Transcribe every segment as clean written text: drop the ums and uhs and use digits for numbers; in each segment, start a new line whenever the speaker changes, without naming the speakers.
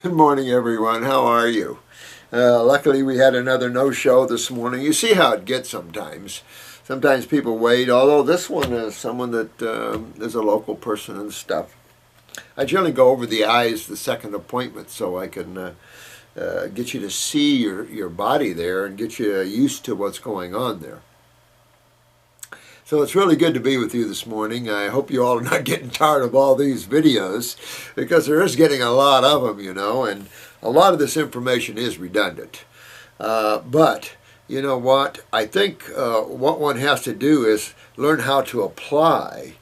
Good morning, everyone. How are you? Luckily, we had another no-show this morning. You see how it gets sometimes. Sometimes people wait, although this one is someone that is a local person and stuff. I generally go over the eyes the second appointment so I can get you to see your body there and get you used to what's going on there. So it's really good to be with you this morning. I hope you all are not getting tired of all these videos because there is getting a lot of them, and a lot of this information is redundant. But you know what? I think what one has to do is learn how to apply,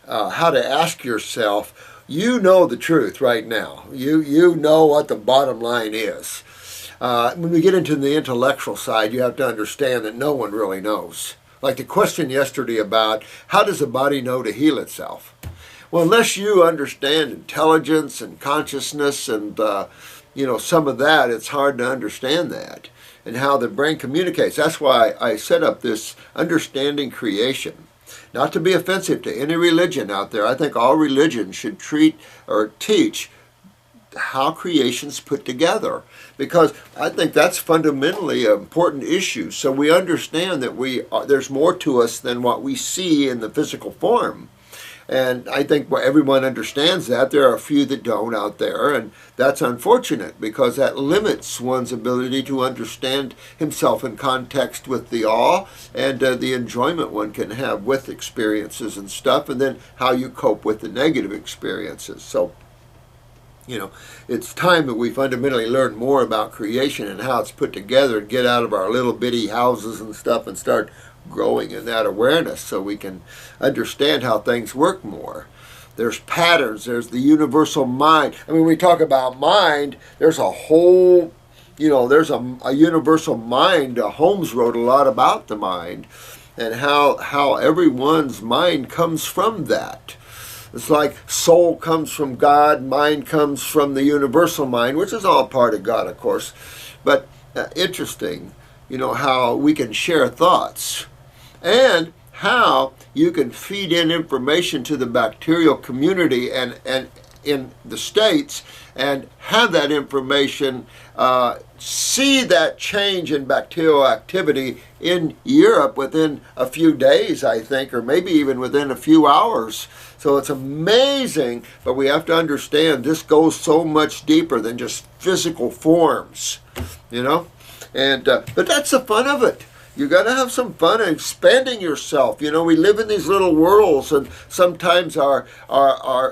how to ask yourself, you know the truth right now. You know what the bottom line is. When we get into the intellectual side, you have to understand that no one really knows. Like the question yesterday about how does the body know to heal itself? Well, unless you understand intelligence and consciousness and, some of that, it's hard to understand that and how the brain communicates. That's why I set up this understanding creation. Not to be offensive to any religion out there. I think all religions should treat or teach how creation's put together, because I think that's fundamentally an important issue. So we understand that there's more to us than what we see in the physical form. And I think everyone understands that. There are a few that don't out there, and that's unfortunate because that limits one's ability to understand himself in context with the awe and the enjoyment one can have with experiences and stuff, and then how you cope with the negative experiences. So it's time that we fundamentally learn more about creation and how it's put together and get out of our little bitty houses and stuff and start growing in that awareness so we can understand how things work more. There's patterns, there's the universal mind. I mean, when we talk about mind, there's a whole, there's a universal mind. Holmes wrote a lot about the mind and how everyone's mind comes from that. It's like soul comes from God, mind comes from the universal mind, which is all part of God, of course. But interesting, how we can share thoughts and how you can feed in information to the bacterial community and in the States and have that information see that change in bacterial activity in Europe within a few days, I think, or maybe even within a few hours. So it's amazing, but we have to understand this goes so much deeper than just physical forms, and but that's the fun of it. You got to have some fun expanding yourself. We live in these little worlds, and sometimes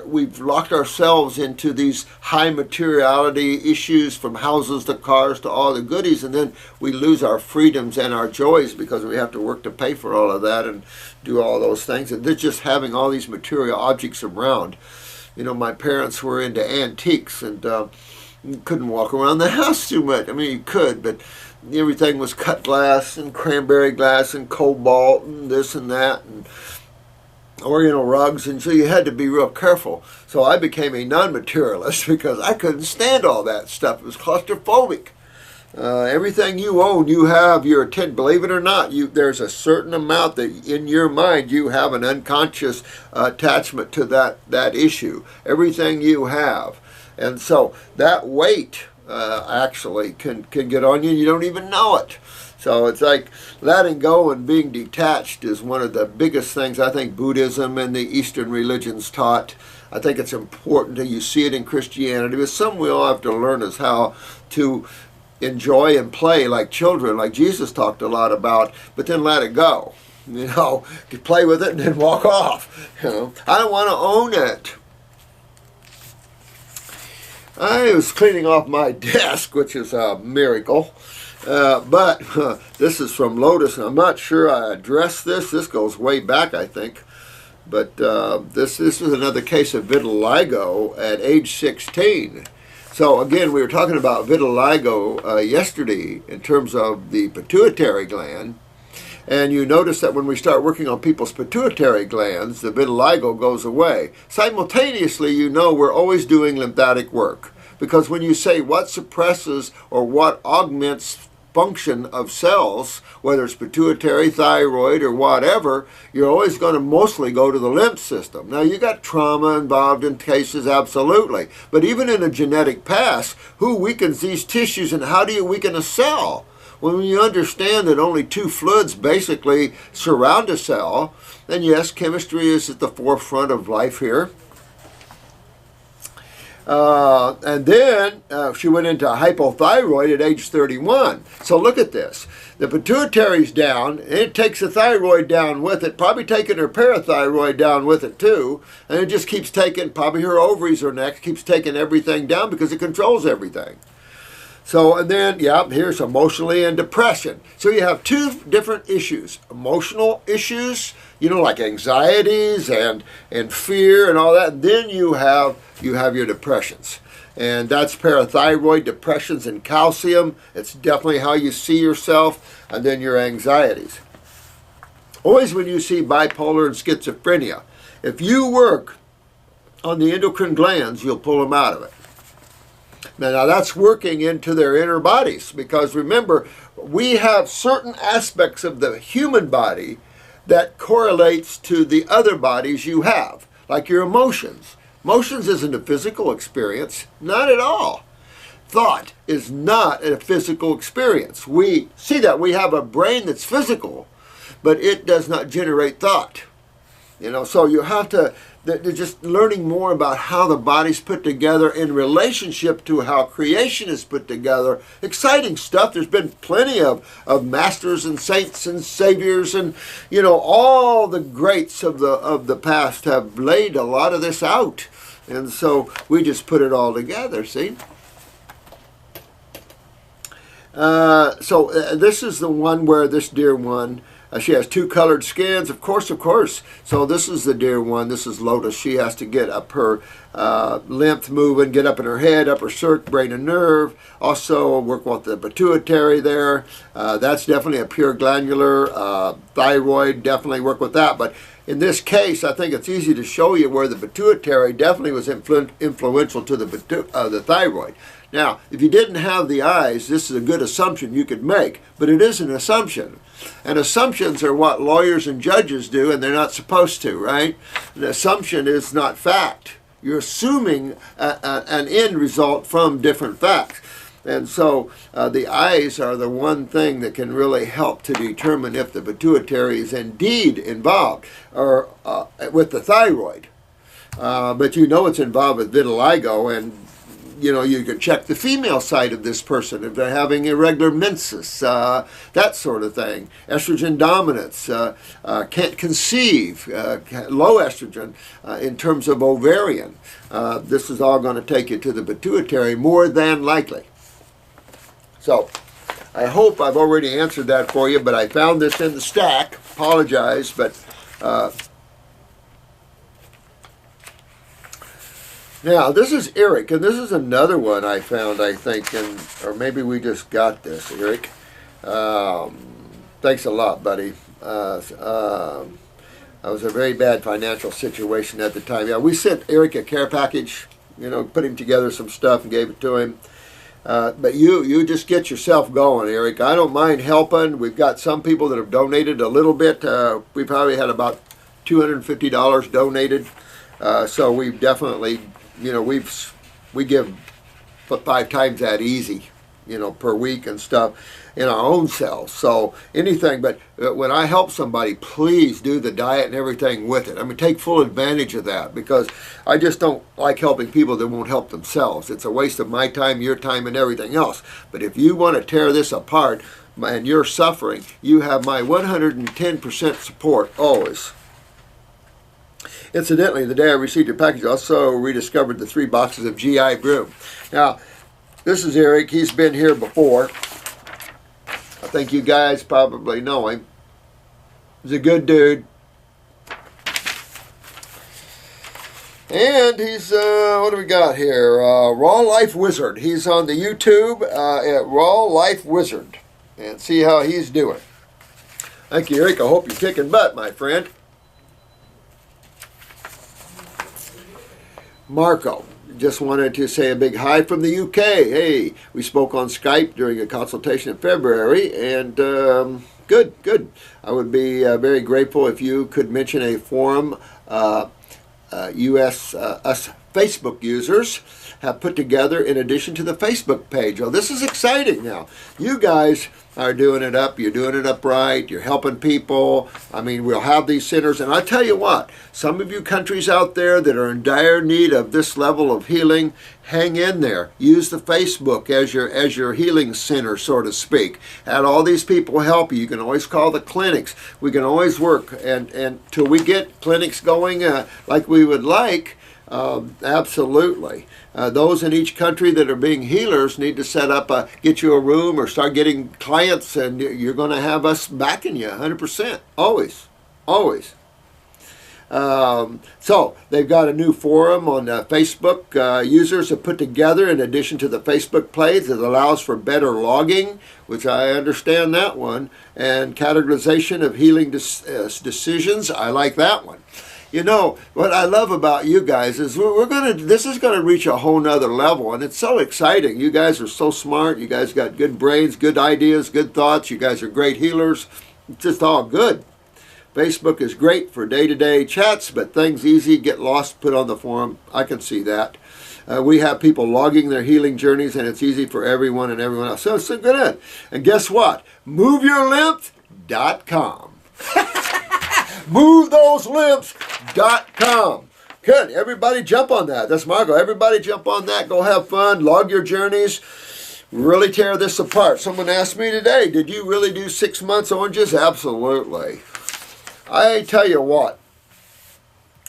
we've locked ourselves into these high materiality issues, from houses to cars to all the goodies, and then we lose our freedoms and our joys because we have to work to pay for all of that and do all those things. And they're just having all these material objects around. My parents were into antiques and you couldn't walk around the house too much. I mean, you could, but everything was cut glass and cranberry glass and cobalt and this and that and oriental rugs, and so you had to be real careful. So I became a non-materialist because I couldn't stand all that stuff. It was claustrophobic. Everything you own, you have your attention. Believe it or not, there's a certain amount that in your mind you have an unconscious attachment to that issue. Everything you have. And so that weight actually can get on you and you don't even know it. So it's like letting go and being detached is one of the biggest things I think Buddhism and the Eastern religions taught. I think it's important that you see it in Christianity, but some we all have to learn is how to enjoy and play like children, like Jesus talked a lot about, but then let it go. You play with it and then walk off. I don't want to own it. I was cleaning off my desk, which is a miracle, but this is from Lotus, and I'm not sure I addressed this. This goes way back, I think, but this is another case of vitiligo at age 16. So again, we were talking about vitiligo yesterday in terms of the pituitary gland, and you notice that when we start working on people's pituitary glands, the vitiligo goes away. Simultaneously, we're always doing lymphatic work. Because when you say what suppresses or what augments function of cells, whether it's pituitary, thyroid, or whatever, you're always going to mostly go to the lymph system. Now, you got trauma involved in cases, absolutely. But even in a genetic past, who weakens these tissues and how do you weaken a cell? Well, when you understand that only two fluids basically surround a cell, then yes, chemistry is at the forefront of life here. And then she went into hypothyroid at age 31. So look at this. The pituitary's down, and it takes the thyroid down with it, probably taking her parathyroid down with it too, and it just keeps taking, probably her ovaries are next, keeps taking everything down because it controls everything. So, and then, yeah, here's emotionally and depression. So you have two different issues. Emotional issues, you know, like anxieties and fear and all that. And then you have your depressions. And that's parathyroid, depressions, and calcium. It's definitely how you see yourself. And then your anxieties. Always when you see bipolar and schizophrenia, if you work on the endocrine glands, you'll pull them out of it. Now that's working into their inner bodies, because remember, we have certain aspects of the human body that correlates to the other bodies you have, like your emotions. Emotions isn't a physical experience, not at all. Thought is not a physical experience. We see that we have a brain that's physical, but it does not generate thought. You know, so you have to, they're just learning more about how the body's put together in relationship to how creation is put together. Exciting stuff. There's been plenty of masters and saints and saviors and, you know, all the greats of the past have laid a lot of this out. And so we just put it all together, see? This is the one where this dear one, she has two colored skins, of course. So this is the dear one. This is Lotus. She has to get up her lymph moving, get up in her head, upper circ, brain and nerve. Also work with the pituitary there. That's definitely a pure glandular. Thyroid, definitely work with that. But in this case, I think it's easy to show you where the pituitary definitely was influential to the thyroid. Now, if you didn't have the eyes, this is a good assumption you could make, but it is an assumption. And assumptions are what lawyers and judges do, and they're not supposed to, right? An assumption is not fact. You're assuming an end result from different facts. And so the eyes are the one thing that can really help to determine if the pituitary is indeed involved or with the thyroid. But you know it's involved with vitiligo, and you know, you can check the female side of this person if they're having irregular menses, that sort of thing. Estrogen dominance, can't conceive, low estrogen in terms of ovarian. This is all going to take you to the pituitary more than likely. So I hope I've already answered that for you, but I found this in the stack. Apologize, but now, this is Eric, and this is another one I found, I think, or maybe we just got this, Eric. Thanks a lot, buddy. I was a very bad financial situation at the time. Yeah, we sent Eric a care package, you know, put him together some stuff and gave it to him. But you just get yourself going, Eric. I don't mind helping. We've got some people that have donated a little bit. We probably had about $250 donated. So we've definitely, you know, we give 5 times that easy, you know, per week and stuff in our own cells. So anything, but when I help somebody, please do the diet and everything with it. I mean, take full advantage of that, because I just don't like helping people that won't help themselves. It's a waste of my time, your time, and everything else. But if you want to tear this apart and you're suffering, you have my 110% support always. Incidentally, the day I received your package, I also rediscovered the 3 boxes of GI Brew. Now, this is Eric. He's been here before. I think you guys probably know him. He's a good dude. And he's, what do we got here? Raw Life Wizard. He's on the YouTube at Raw Life Wizard. And see how he's doing. Thank you, Eric. I hope you're kicking butt, my friend. Marco, just wanted to say a big hi from the UK. Hey, we spoke on Skype during a consultation in February, and good. I would be very grateful if you could mention a forum us Facebook users have put together in addition to the Facebook page. Oh, this is exciting now. You guys are doing it up. You're doing it up right. You're helping people. I mean, we'll have these centers. And I tell you what, some of you countries out there that are in dire need of this level of healing, hang in there. Use the Facebook as your healing center, so to speak. Have all these people help you. You can always call the clinics. We can always work. And till we get clinics going like we would like, absolutely. Those in each country that are being healers need to set up, get you a room or start getting clients, and you're going to have us backing you 100%. Always. Always. So they've got a new forum on Facebook. Users have put together, in addition to the Facebook page, that allows for better logging, which I understand that one, and categorization of healing decisions. I like that one. You know, what I love about you guys is this is going to reach a whole nother level, and it's so exciting. You guys are so smart. You guys got good brains, good ideas, good thoughts. You guys are great healers. It's just all good. Facebook is great for day-to-day chats, but things easy, get lost, put on the forum. I can see that. We have people logging their healing journeys, and it's easy for everyone and everyone else. So it's so good. And guess what? MoveYourLymph.com. MoveThoseLymphs.com. Good. Everybody jump on that. That's my goal. Everybody jump on that. Go have fun. Log your journeys. Really tear this apart. Someone asked me today, did you really do 6 months oranges? Absolutely. I tell you what.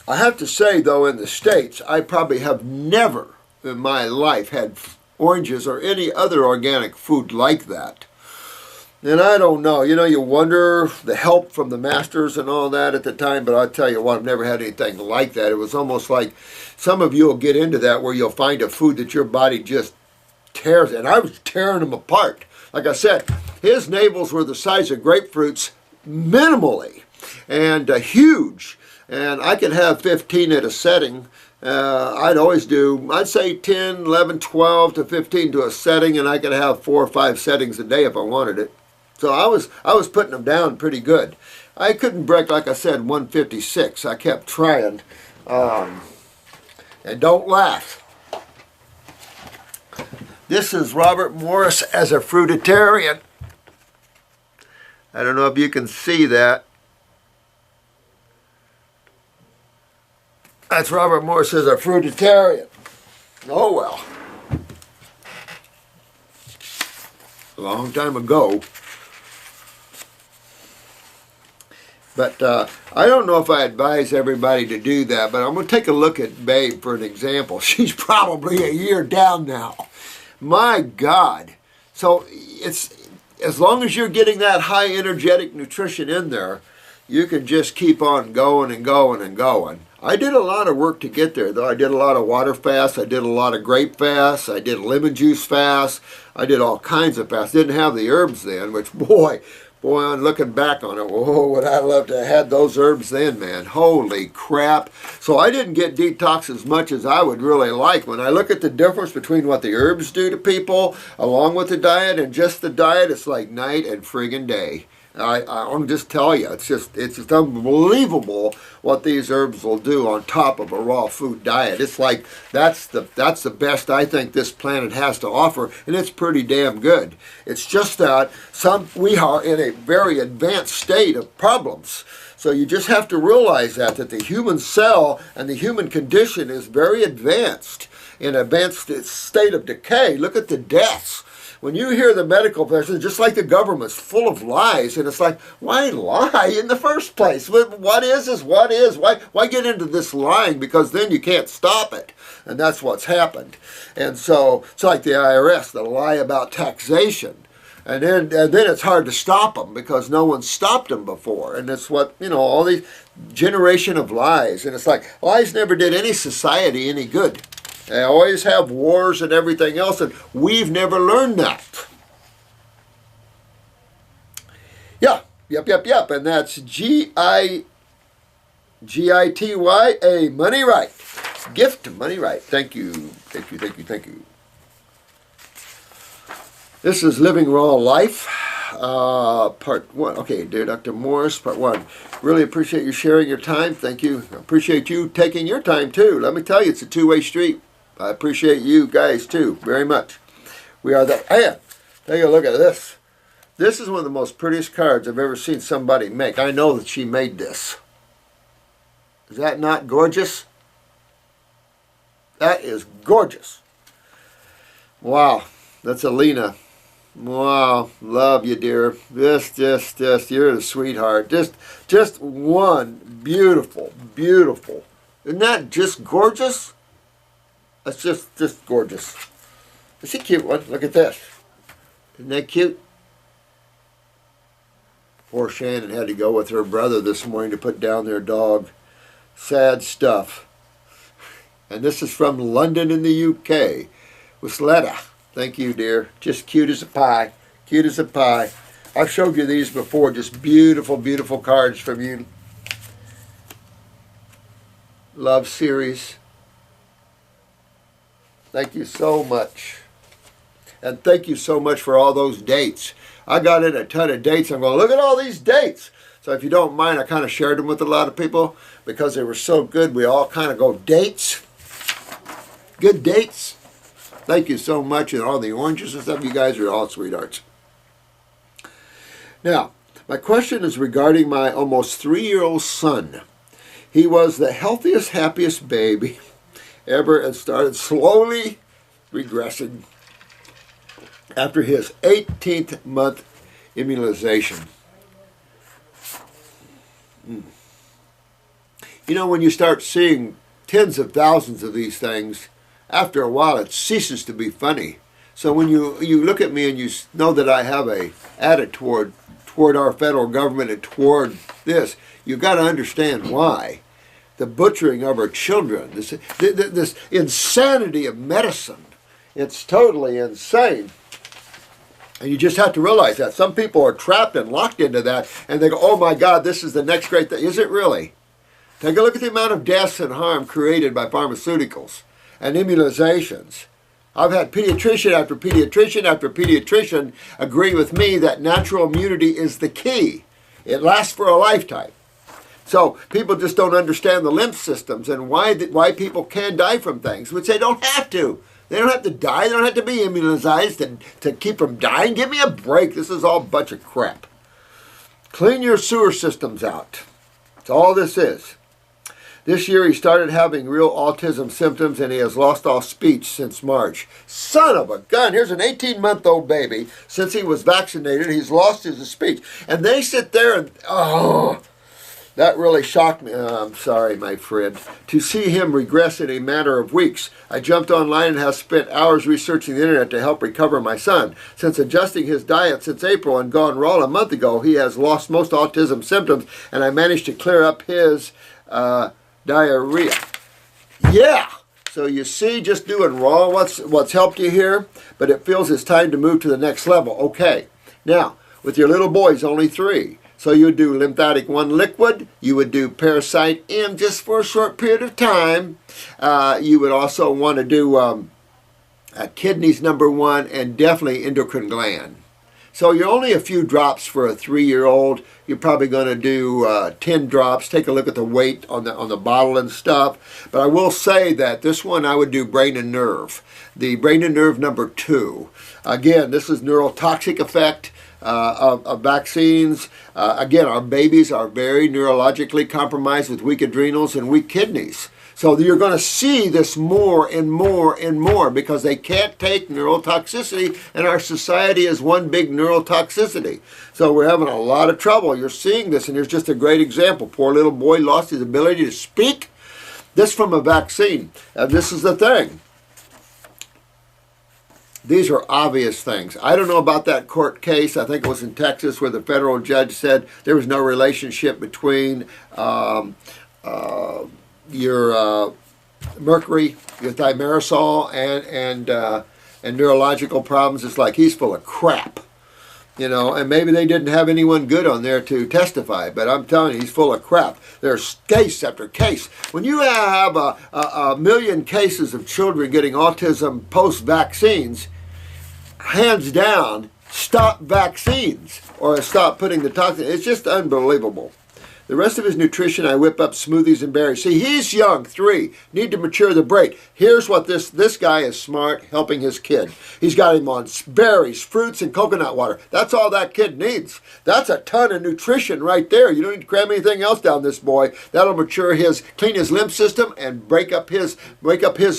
I have to say, though, in the States, I probably have never in my life had oranges or any other organic food like that. And I don't know, you know, you wonder the help from the masters and all that at the time, but I'll tell you what, I've never had anything like that. It was almost like some of you will get into that where you'll find a food that your body just tears, and I was tearing them apart. Like I said, his navels were the size of grapefruits minimally, and huge, and I could have 15 at a setting. I'd say 10, 11, 12 to 15 to a setting, and I could have 4 or 5 settings a day if I wanted it. So I was putting them down pretty good. I couldn't break, like I said, 156. I kept trying. And don't laugh. This is Robert Morris as a fruitarian. I don't know if you can see that. That's Robert Morris as a fruitarian. Oh well. A long time ago. But I don't know if I advise everybody to do that, but I'm going to take a look at Babe for an example. She's probably a year down now. My God. So it's as long as you're getting that high energetic nutrition in there, you can just keep on going and going and going. I did a lot of work to get there, though. I did a lot of water fasts. I did a lot of grape fasts. I did lemon juice fasts. I did all kinds of fasts. Didn't have the herbs then, which, boy, I'm looking back on it, whoa, would I love to have had those herbs then, man. Holy crap. So I didn't get detox as much as I would really like. When I look at the difference between what the herbs do to people, along with the diet and just the diet, it's like night and friggin' day. I'll just tell you, it's just unbelievable what these herbs will do on top of a raw food diet. It's like that's the best I think this planet has to offer, and it's pretty damn good. It's just that we are in a very advanced state of problems. So you just have to realize that the human cell and the human condition is very advanced, in an advanced state of decay. Look at the deaths. When you hear the medical profession, just like the government's full of lies, and it's like, why lie in the first place? What is what is? Why get into this lying? Because then you can't stop it. And that's what's happened. And so it's like the IRS, they'll lie about taxation. And then it's hard to stop them because no one stopped them before. And that's what, all these generation of lies. And it's like, lies never did any society any good. They always have wars and everything else, and we've never learned that. Yeah, yep, and that's Gitya, Money Right. Gift money right. Thank you. Thank you, thank you, thank you. This is Living Raw Life, part 1. Okay, dear Dr. Morris, part 1. Really appreciate you sharing your time. Thank you. I appreciate you taking your time, too. Let me tell you, it's a two-way street. I appreciate you guys, too, very much. We are the... Hey, take a look at this. This is one of the most prettiest cards I've ever seen somebody make. I know that she made this. Is that not gorgeous? That is gorgeous. Wow. That's Alina. Wow. Love you, dear. Just, you're the sweetheart. Just one beautiful, beautiful. Isn't that just gorgeous? That's just gorgeous. Is she a cute one? Look at this. Isn't that cute? Poor Shannon had to go with her brother this morning to put down their dog. Sad stuff. And this is from London in the UK. Wisletta. Thank you, dear. Just cute as a pie. Cute as a pie. I've showed you these before. Just beautiful, beautiful cards from you. Love series. Thank you so much. And thank you so much for all those dates. I got in a ton of dates. I'm going, look at all these dates. So if you don't mind, I kind of shared them with a lot of people because they were so good. We all kind of go, dates. Good dates. Thank you so much. And all the oranges and stuff, you guys are all sweethearts. Now, my question is regarding my almost 3-year-old son. He was the healthiest, happiest baby ever and started slowly regressing after his 18th month immunization. You know, when you start seeing tens of thousands of these things, after a while it ceases to be funny. So when you look at me and you know that I have a attitude toward our federal government and toward this, you've got to understand why. The butchering of our children, this insanity of medicine, it's totally insane. And you just have to realize that. Some people are trapped and locked into that, and they go, oh my God, this is the next great thing. Is it really? Take a look at the amount of deaths and harm created by pharmaceuticals and immunizations. I've had pediatrician after pediatrician after pediatrician agree with me that natural immunity is the key. It lasts for a lifetime. So people just don't understand the lymph systems and why people can die from things, which they don't have to. They don't have to die. They don't have to be immunized to keep from dying. Give me a break. This is all a bunch of crap. Clean your sewer systems out. That's all this is. This year he started having real autism symptoms and he has lost all speech since March. Son of a gun. Here's an 18-month-old baby. Since he was vaccinated, he's lost his speech. And they sit there and, oh, that really shocked me. I'm sorry, my friend. To see him regress in a matter of weeks. I jumped online and have spent hours researching the internet to help recover my son. Since adjusting his diet since April and gone raw a month ago, he has lost most autism symptoms and I managed to clear up his diarrhea. Yeah. So you see, just doing raw, what's helped you here, but it feels it's time to move to the next level. Okay. Now, with your little boy, he's only 3. So you would do lymphatic 1 liquid. You would do parasite M just for a short period of time. You would also want to do kidneys #1 and definitely endocrine gland. So you're only a few drops for a 3-year-old. You're probably going to do 10 drops. Take a look at the weight on the bottle and stuff. But I will say that this one I would do brain and nerve. The brain and nerve #2. Again, this is neurotoxic effect of vaccines. Again, our babies are very neurologically compromised with weak adrenals and weak kidneys. So you're going to see this more and more and more because they can't take neurotoxicity, and our society is one big neurotoxicity. So we're having a lot of trouble. You're seeing this, and here's just a great example. Poor little boy lost his ability to speak. This from a vaccine. And this is the thing. These are obvious things. I don't know about that court case. I think it was in Texas where the federal judge said there was no relationship between your mercury, your thimerosal, and neurological problems. It's like he's full of crap. You know, and maybe they didn't have anyone good on there to testify, but I'm telling you, he's full of crap. There's case after case. When you have a million cases of children getting autism post-vaccines, hands down, stop vaccines or stop putting the toxin. It's just unbelievable. The rest of his nutrition, I whip up smoothies and berries. See, he's young, 3, need to mature the brain. Here's what this guy is smart, helping his kid. He's got him on berries, fruits, and coconut water. That's all that kid needs. That's a ton of nutrition right there. You don't need to cram anything else down this boy. That'll mature clean his lymph system and break up his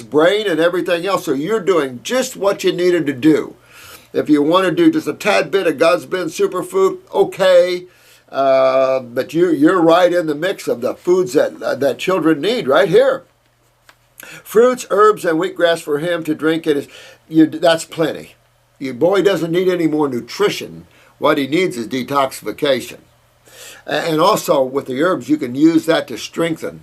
brain and everything else. So you're doing just what you needed to do. If you want to do just a tad bit of God's Blend superfood, okay. But you're right in the mix of the foods that children need right here. Fruits, herbs, and wheatgrass for him to drink. That's plenty. Your boy doesn't need any more nutrition. What he needs is detoxification. And also with the herbs, you can use that to strengthen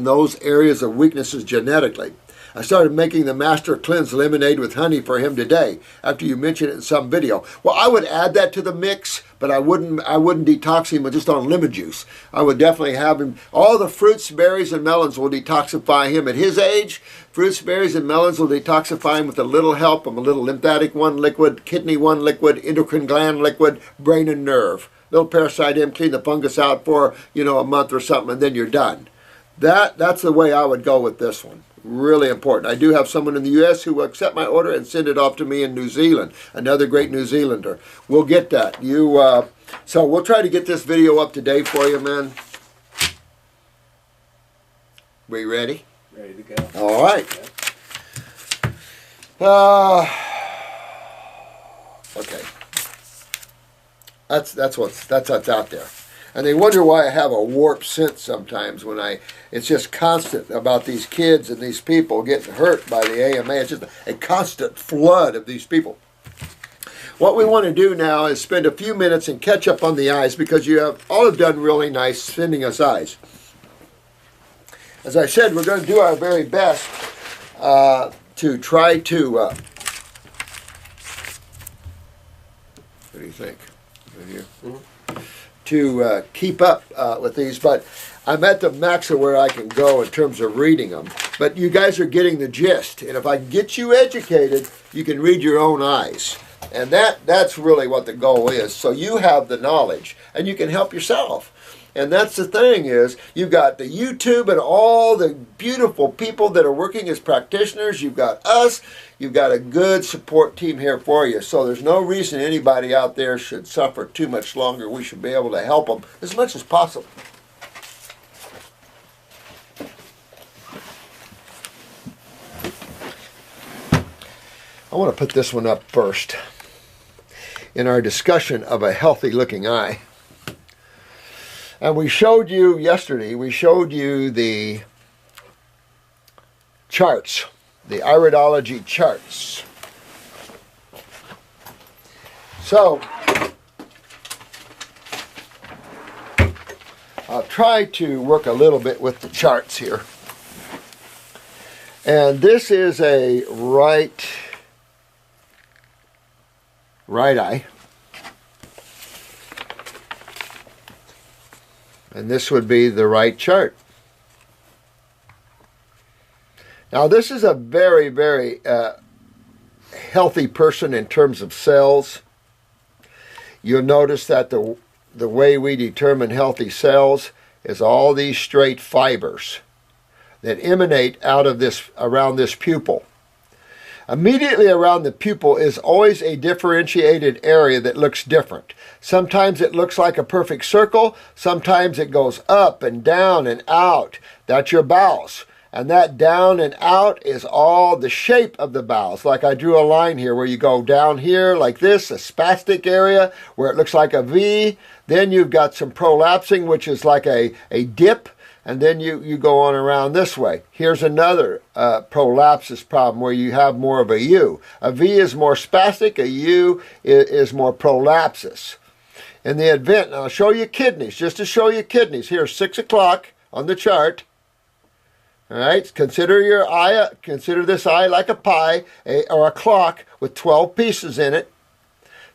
those areas of weaknesses genetically. I started making the Master Cleanse lemonade with honey for him today, after you mentioned it in some video. Well, I would add that to the mix, but I wouldn't detox him just on lemon juice. I would definitely have him, all the fruits, berries, and melons will detoxify him at his age. Fruits, berries, and melons will detoxify him with a little help of a little lymphatic 1 liquid, kidney 1 liquid, endocrine gland liquid, brain and nerve. Little parasite him, clean the fungus out for, a month or something, and then you're done. That's the way I would go with this one. Really important. I do have someone in the U.S. who will accept my order and send it off to me in New Zealand. Another great New Zealander. We'll get that. So we'll try to get this video up to date for you, man. We ready?
Ready to go.
All right. Okay. That's what's out there. And they wonder why I have a warped sense sometimes it's just constant about these kids and these people getting hurt by the AMA. It's just a constant flood of these people. What we want to do now is spend a few minutes and catch up on the eyes, because you all have done really nice sending us eyes. As I said, we're going to do our very best to try to... what do you think? Right here. Mm-hmm. To keep up with these, but I'm at the max of where I can go in terms of reading them. But you guys are getting the gist, and if I can get you educated, you can read your own eyes. And that's really what the goal is. So you have the knowledge, and you can help yourself. And that's the thing is, you've got the YouTube and all the beautiful people that are working as practitioners. You've got us. You've got a good support team here for you. So there's no reason anybody out there should suffer too much longer. We should be able to help them as much as possible. I want to put this one up first in our discussion of a healthy looking eye. And we showed you yesterday, the charts, the iridology charts. So, I'll try to work a little bit with the charts here. And this is a right eye. And this would be the right chart. Now this is a very, very healthy person in terms of cells. You'll notice that the way we determine healthy cells is all these straight fibers that emanate out of around this pupil. Immediately around the pupil is always a differentiated area that looks different. Sometimes it looks like a perfect circle. Sometimes it goes up and down and out. That's your bowels. And that down and out is all the shape of the bowels. Like I drew a line here where you go down here like this, a spastic area where it looks like a V. Then you've got some prolapsing, which is like a dip. And then you go on around this way. Here's another prolapsus problem where you have more of a U. A V is more spastic, a U is more prolapsus. In the event, I'll show you kidneys, just to show you kidneys. Here's 6 o'clock on the chart. All right, consider your eye, consider this eye like a pie or a clock with 12 pieces in it.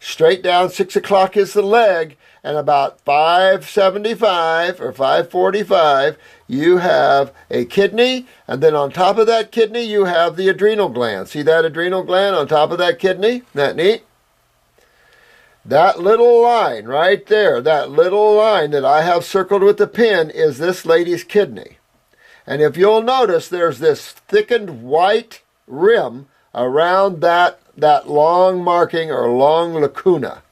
straight down 6 o'clock is the leg, and about 5:75 or 5:45 you have a kidney, and then on top of that kidney you have the adrenal gland. See that adrenal gland on top of that kidney? Isn't that neat? That little line right there, that little line that I have circled with the pin is this lady's kidney. And if you'll notice, there's this thickened white rim around that long marking or long lacuna.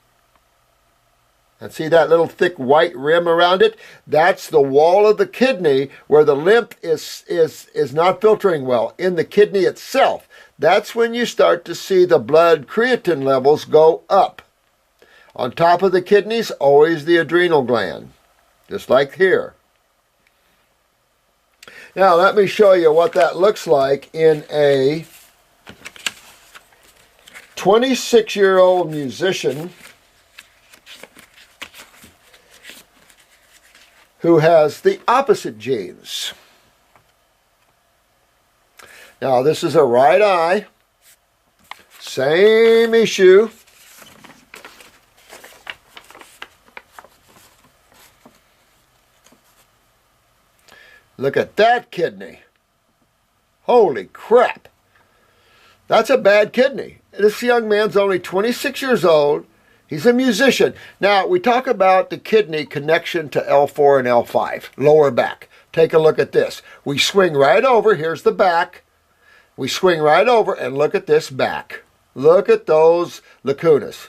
And see that little thick white rim around it? That's the wall of the kidney where the lymph is not filtering well in the kidney itself. That's when you start to see the blood creatine levels go up. On top of the kidneys, always the adrenal gland, just like here. Now let me show you what that looks like in a 26-year-old musician who has the opposite genes. Now this is a right eye, same issue. Look at that kidney. Holy crap. That's a bad kidney. This young man's only 26 years old. He's a musician. Now, we talk about the kidney connection to L4 and L5, lower back. Take a look at this. We swing right over. Here's the back. We swing right over and look at this back. Look at those lacunas,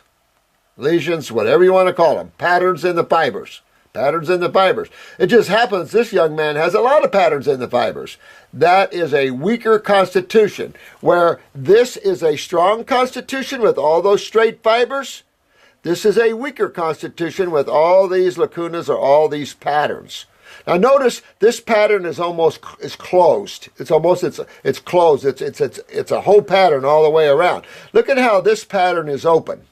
lesions, whatever you want to call them, patterns in the fibers. Patterns in the fibers. It just happens this young man has a lot of patterns in the fibers. That is a weaker constitution. Where this is a strong constitution with all those straight fibers, this is a weaker constitution with all these lacunas or all these patterns. Now notice this pattern is closed. It's closed. It's a whole pattern all the way around. Look at how this pattern is open.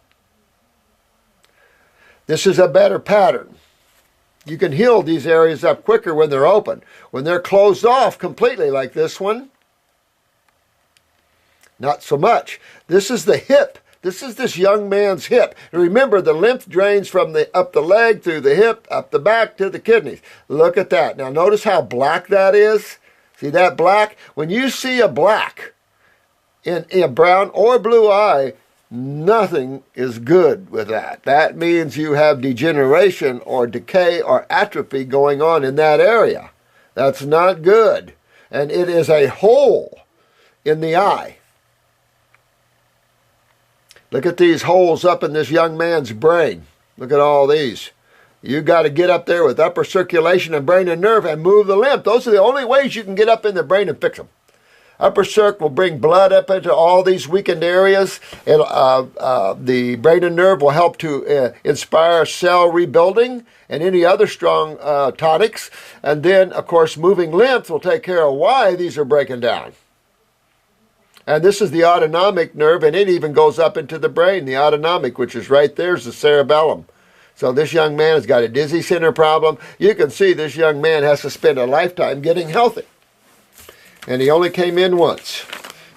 This is a better pattern. You can heal these areas up quicker when they're open. When they're closed off completely like this one, not so much. This is the hip. This is this young man's hip. And remember, the lymph drains from up the leg, through the hip, up the back to the kidneys. Look at that. Now notice how black that is. See that black? When you see a black in a brown or blue eye, nothing is good with that. That means you have degeneration or decay or atrophy going on in that area. That's not good. And it is a hole in the eye. Look at these holes up in this young man's brain. Look at all these. You got to get up there with upper circulation and brain and nerve and move the lymph. Those are the only ways you can get up in the brain and fix them. Upper circ will bring blood up into all these weakened areas. The brain and nerve will help to inspire cell rebuilding and any other strong tonics. And then, of course, moving lymph will take care of why these are breaking down. And this is the autonomic nerve, and it even goes up into the brain. The autonomic, which is right there, is the cerebellum. So this young man has got a dizzy center problem. You can see this young man has to spend a lifetime getting healthy. And he only came in once.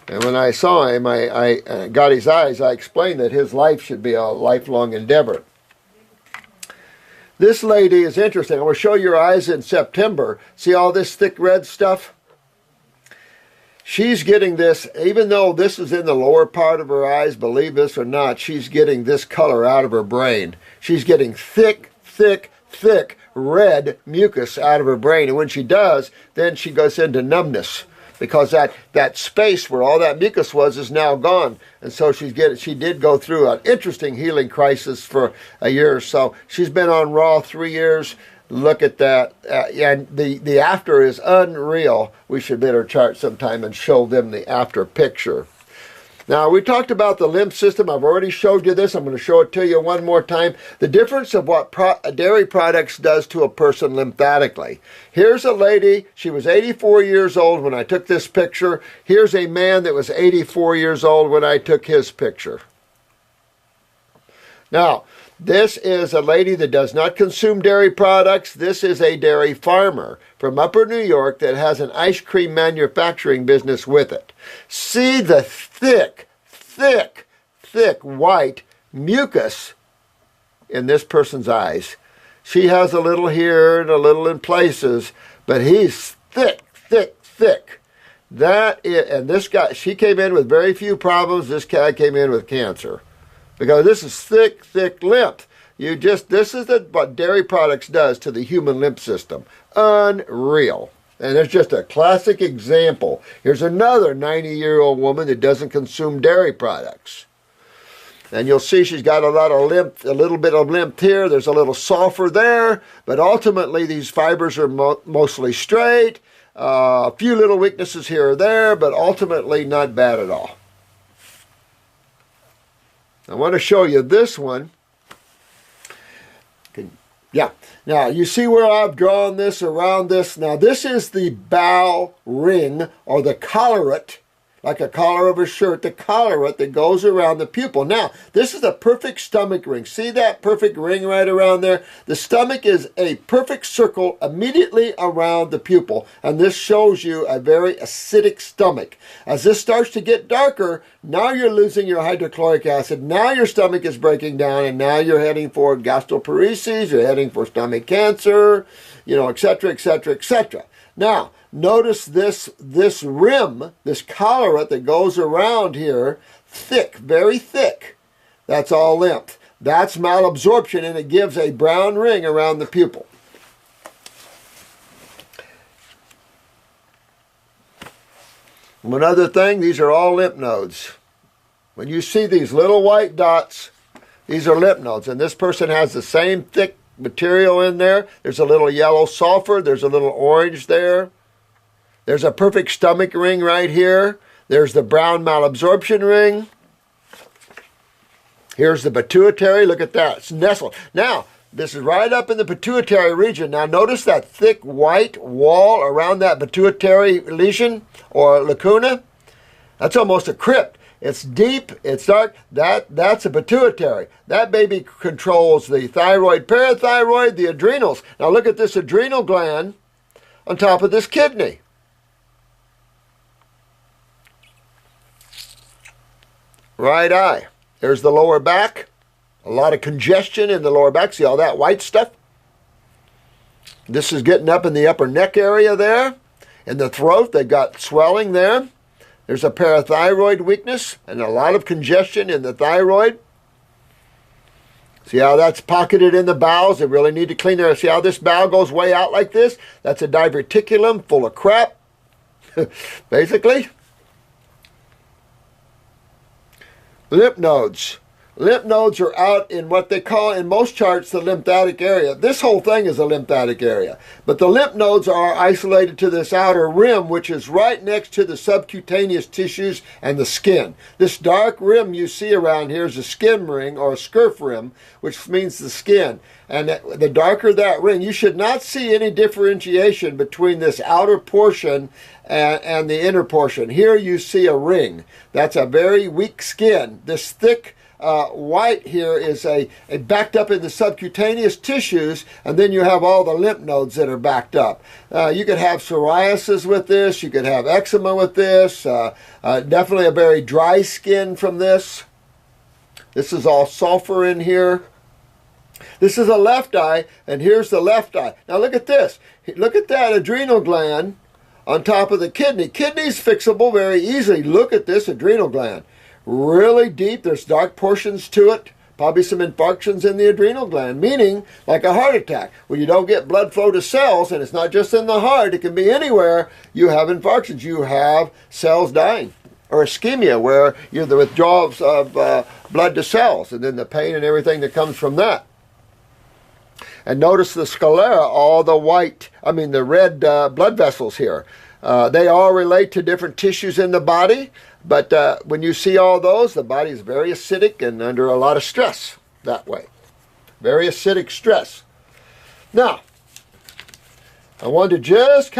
And when I saw him, I got his eyes, I explained that his life should be a lifelong endeavor. This lady is interesting. I will show your eyes in September. See all this thick red stuff? She's getting this, even though this is in the lower part of her eyes, believe this or not, she's getting this color out of her brain. She's getting thick red mucus out of her brain. And when she does, then she goes into numbness, because that space where all that mucus was is now gone. And so she did go through an interesting healing crisis for a year or so. She's been on Raw 3 years. Look at that. And the after is unreal. We should bid her chart sometime and show them the after picture. Now, we talked about the lymph system. I've already showed you this. I'm going to show it to you one more time. The difference of what dairy products does to a person lymphatically. Here's a lady. She was 84 years old when I took this picture. Here's a man that was 84 years old when I took his picture. Now, this is a lady that does not consume dairy products. This is a dairy farmer from Upper New York that has an ice cream manufacturing business with it. See the thick white mucus in this person's eyes. She has a little here and a little in places, but he's thick, thick, thick. And this guy, she came in with very few problems. This guy came in with cancer. Because this is thick, thick lymph. This is what dairy products does to the human lymph system. Unreal. And it's just a classic example. Here's another 90-year-old woman that doesn't consume dairy products. And you'll see she's got a lot of lymph, a little bit of lymph here. There's a little sulfur there. But ultimately, these fibers are mostly straight. A few little weaknesses here or there, but ultimately not bad at all. I want to show you this one. Yeah. Now, you see where I've drawn this around this? Now, this is the bow ring, or the collarette, like a collar of a shirt, the collarette that goes around the pupil. Now, this is a perfect stomach ring. See that perfect ring right around there? The stomach is a perfect circle immediately around the pupil, and this shows you a very acidic stomach. As this starts to get darker, now you're losing your hydrochloric acid. Now your stomach is breaking down, and now you're heading for gastroparesis, you're heading for stomach cancer, et cetera, et cetera, et cetera. Now, notice this rim, this collarette that goes around here, thick, very thick. That's all lymph. That's malabsorption, and it gives a brown ring around the pupil. One other thing, these are all lymph nodes. When you see these little white dots, these are lymph nodes, and this person has the same thick material in there. There's a little yellow sulfur. There's a little orange there. There's a perfect stomach ring right here. There's the brown malabsorption ring. Here's the pituitary. Look at that. It's nestled. Now, this is right up in the pituitary region. Now, notice that thick white wall around that pituitary lesion or lacuna. That's almost a crypt. It's deep, it's dark. That's a pituitary. That baby controls the thyroid, parathyroid, the adrenals. Now look at this adrenal gland on top of this kidney. Right eye. There's the lower back. A lot of congestion in the lower back. See all that white stuff? This is getting up in the upper neck area there. In the throat, they've got swelling there. There's a parathyroid weakness and a lot of congestion in the thyroid. See how that's pocketed in the bowels? They really need to clean their... See how this bowel goes way out like this? That's a diverticulum full of crap, basically. Lymph nodes. Lymph nodes are out in what they call, in most charts, the lymphatic area. This whole thing is a lymphatic area. But the lymph nodes are isolated to this outer rim, which is right next to the subcutaneous tissues and the skin. This dark rim you see around here is a skin ring, or a scurf rim, which means the skin. And the darker that ring, you should not see any differentiation between this outer portion and the inner portion. Here you see a ring. That's a very weak skin. This thick white here is a backed up in the subcutaneous tissues, and then you have all the lymph nodes that are backed up. You could have psoriasis with this. You could have eczema with this. Definitely a very dry skin from this. This is all sulfur in here. This is a left eye, and here's the left eye. Now look at this. Look at that adrenal gland on top of the kidney. Kidney's fixable very easily. Look at this adrenal gland. Really deep. There's dark portions to it. Probably some infarctions in the adrenal gland, meaning like a heart attack. When you don't get blood flow to cells, and it's not just in the heart, it can be anywhere, you have infarctions. You have cells dying. Or ischemia, where you're the withdrawals of blood to cells, and then the pain and everything that comes from that. And notice the sclera, all the the red blood vessels here. They all relate to different tissues in the body, but when you see all those, the body is very acidic and under a lot of stress that way. Very acidic stress. Now, I want to just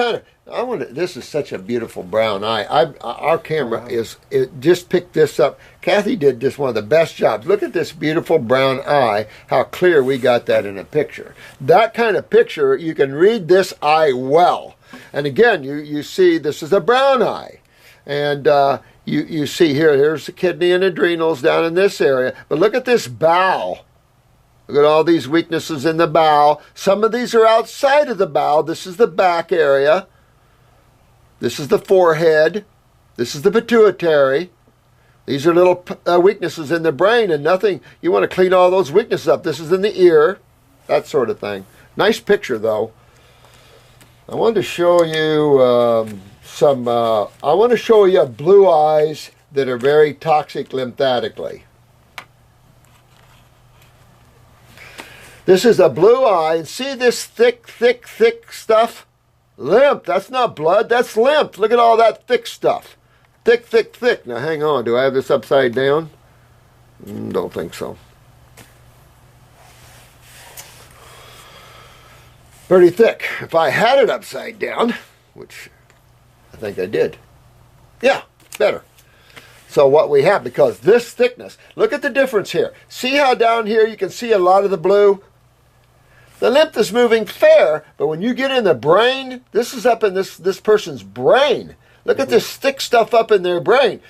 this is such a beautiful brown eye. Our camera just picked this up. Kathy did just one of the best jobs. Look at this beautiful brown eye, how clear we got that in a picture. That kind of picture, you can read this eye well. And again, you see this is a brown eye. And you see here, here's the kidney and adrenals down in this area. But look at this bowel. Look at all these weaknesses in the bowel. Some of these are outside of the bowel. This is the back area. This is the forehead. This is the pituitary. These are little weaknesses in the brain and nothing. You want to clean all those weaknesses up. This is in the ear, that sort of thing. Nice picture, though. I wanted to show you I want to show you blue eyes that are very toxic lymphatically. This is a blue eye, and see this thick stuff? Lymph. That's not blood, that's lymph. Look at all that thick stuff. Thick. Now hang on, do I have this upside down? Don't think so. Pretty thick. If I had it upside down, which I think I did. Yeah, better. So what we have, because this thickness, look at the difference here. See how down here you can see a lot of the blue? The lymph is moving fair, but when you get in the brain, this is up in this person's brain. Look at this thick stuff up in their brain.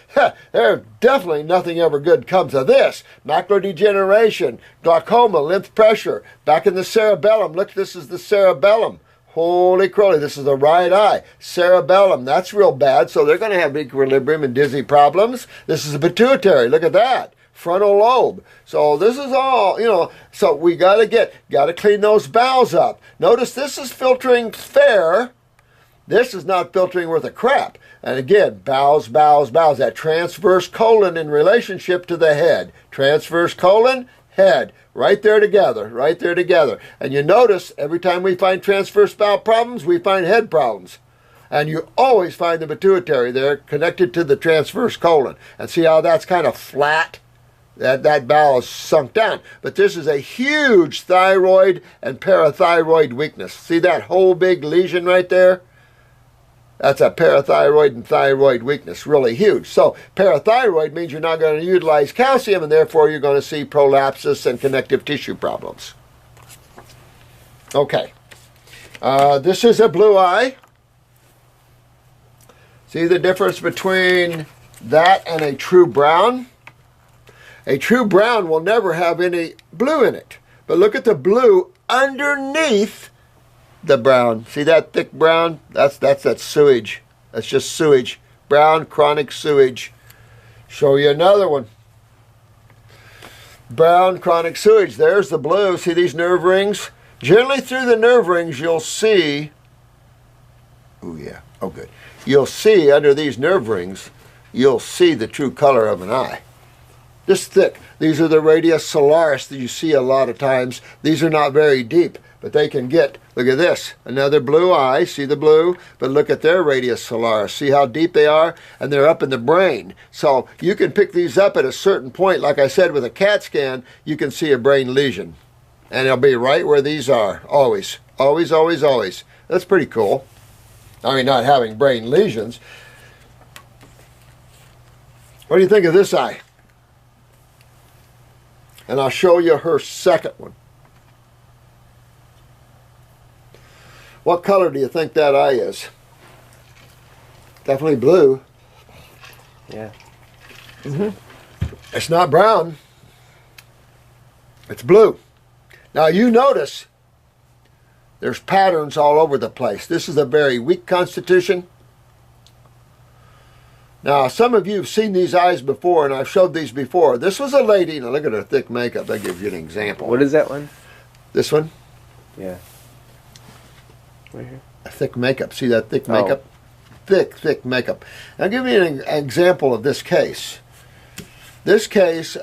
There definitely nothing ever good comes of this. Macular degeneration, glaucoma, lymph pressure. Back in the cerebellum, look, this is the cerebellum. Holy crowley, this is the right eye. Cerebellum, that's real bad, so they're going to have equilibrium and dizzy problems. This is the pituitary, look at that. Frontal lobe. So this is all, so we got to clean those bowels up. Notice this is filtering fair. This is not filtering worth a crap. And again, bowels. That transverse colon in relationship to the head. Transverse colon, head. Right there together. And you notice every time we find transverse bowel problems, we find head problems. And you always find the pituitary there connected to the transverse colon. And see how that's kind of flat? That bowel is sunk down. But this is a huge thyroid and parathyroid weakness. See that whole big lesion right there? That's a parathyroid and thyroid weakness, really huge. So parathyroid means you're not going to utilize calcium, and therefore you're going to see prolapsus and connective tissue problems. Okay. This is a blue eye. See the difference between that and a true brown? A true brown will never have any blue in it. But look at the blue underneath the brown. See that thick brown? That's that sewage. That's just sewage. Brown chronic sewage. Show you another one. Brown chronic sewage. There's the blue. See these nerve rings? Generally through the nerve rings you'll see, oh yeah, oh good. You'll see under these nerve rings, you'll see the true color of an eye. This thick. These are the radius solaris that you see a lot of times. These are not very deep, but they can get, look at this, another blue eye, see the blue? But look at their radius solaris, see how deep they are? And they're up in the brain. So you can pick these up at a certain point, like I said with a CAT scan, you can see a brain lesion. And it'll be right where these are, always. Always. That's pretty cool. I mean, not having brain lesions. What do you think of this eye? And I'll show you her second one. What color do you think that eye is? Definitely blue.
Yeah.
It's not brown. It's blue. Now you notice there's patterns all over the place. This is a very weak constitution. Now some of you have seen these eyes before, and I've showed these before. This was a lady. Now look at her thick makeup. That gives you an example.
What is that one?
This one?
Yeah. Right here.
A thick makeup. See that thick makeup? Thick makeup. I'll give you an example of this case. This case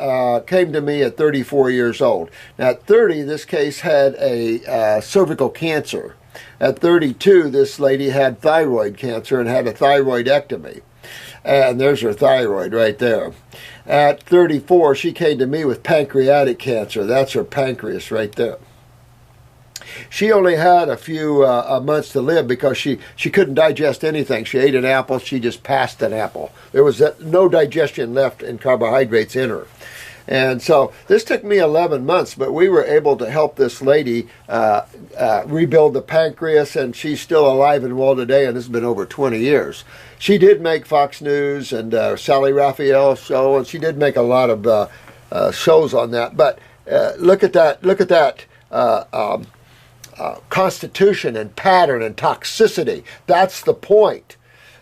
came to me at 34 years old. Now at 30, this case had a cervical cancer. At 32, this lady had thyroid cancer and had a thyroidectomy. And there's her thyroid right there. At 34, she came to me with pancreatic cancer. That's her pancreas right there. She only had a few months to live because she couldn't digest anything. She ate an apple, she just passed an apple. There was no digestion left in carbohydrates in her. And so this took me 11 months, but we were able to help this lady rebuild the pancreas, and she's still alive and well today, and this has been over 20 years. She did make Fox News and Sally Raphael's show, and she did make a lot of shows on that. But look at that constitution and pattern and toxicity. That's the point.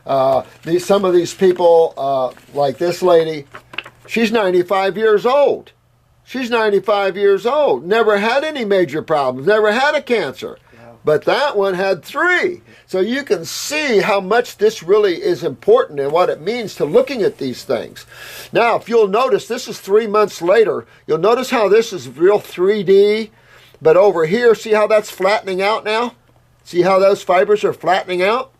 Some of these people, like this lady, she's 95 years old. She's 95 years old. Never had any major problems. Never had a cancer. Wow. But that one had 3. So you can see how much this really is important and what it means to looking at these things. Now, if you'll notice, this is 3 months later. You'll notice how this is real 3D. But over here, see how that's flattening out now? See how those fibers are flattening out?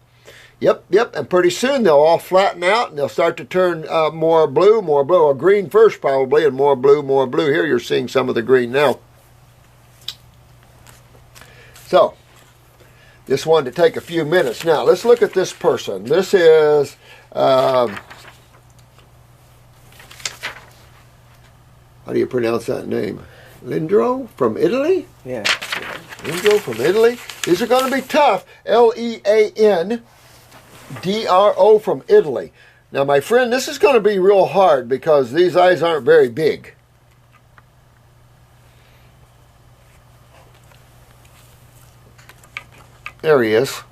Yep, and pretty soon they'll all flatten out and they'll start to turn more blue, or green first probably, and more blue. Here you're seeing some of the green now. So, just wanted to take a few minutes. Now, let's look at this person. This is, how do you pronounce that name? Lindro from Italy?
Yeah.
Lindro from Italy. These are going to be tough. Leandro from Italy. Now, my friend, this is going to be real hard because these eyes aren't very big. There he is.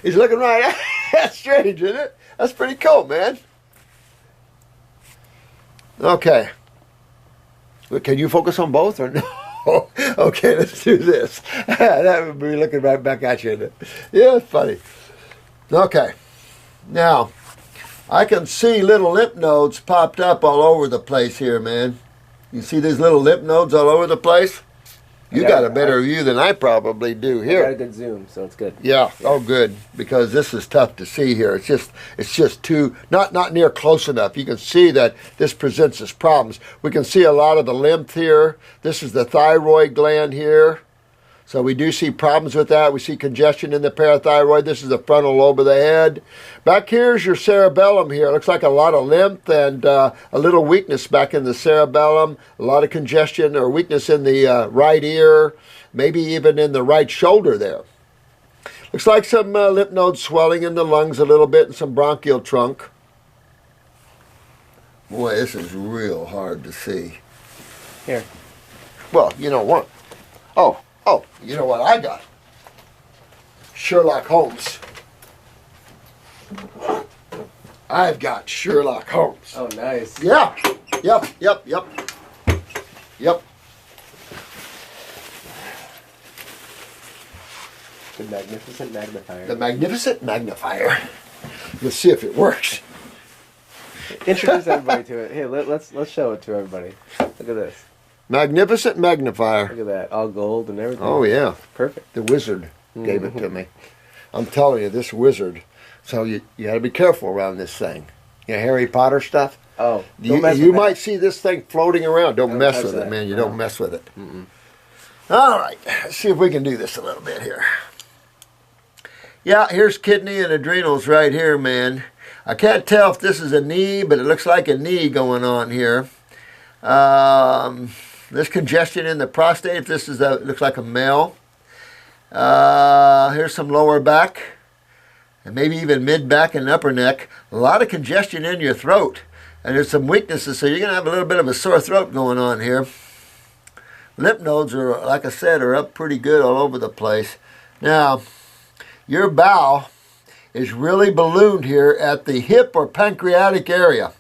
He's looking right at. That's strange, isn't it? That's pretty cool, man. Okay. Can you focus on both or no? Okay, let's do this. That would be looking right back at you, isn't it? Yeah, it's funny. Okay. Now, I can see little lymph nodes popped up all over the place here, man. You see these little lymph nodes all over the place? You got a better view than I probably do here.
I got a good zoom, so it's good.
Yeah. Oh, good. Because this is tough to see here. It's just too not near close enough. You can see that this presents us problems. We can see a lot of the lymph here. This is the thyroid gland here. So we do see problems with that. We see congestion in the parathyroid. This is the frontal lobe of the head. Back here is your cerebellum here. It looks like a lot of lymph and a little weakness back in the cerebellum. A lot of congestion or weakness in the right ear, maybe even in the right shoulder there. Looks like some lymph node swelling in the lungs a little bit and some bronchial trunk. Boy, this is real hard to see.
Here.
Well, you know what? Oh, you know what I got? Sherlock Holmes. I've got Sherlock Holmes.
Oh, nice.
Yeah. Yep.
The magnificent magnifier.
The magnificent magnifier. Let's see if it works.
Introduce everybody to it. Hey, let's show it to everybody. Look at this.
Magnificent magnifier.
Look at that. All gold and everything.
Oh, yeah.
Perfect.
The wizard gave it to me. I'm telling you, this wizard. So you got to be careful around this thing. You know, Harry Potter stuff?
Oh,
you might see this thing floating around. Don't mess with it, man. You don't mess with it. All right. Let's see if we can do this a little bit here. Yeah, here's kidney and adrenals right here, man. I can't tell if this is a knee, but it looks like a knee going on here. There's congestion in the prostate. If this is looks like a male. Here's some lower back, and maybe even mid back and upper neck. A lot of congestion in your throat, and there's some weaknesses. So you're gonna have a little bit of a sore throat going on here. Lymph nodes are, like I said, are up pretty good all over the place. Now, your bowel is really ballooned here at the hip or pancreatic area,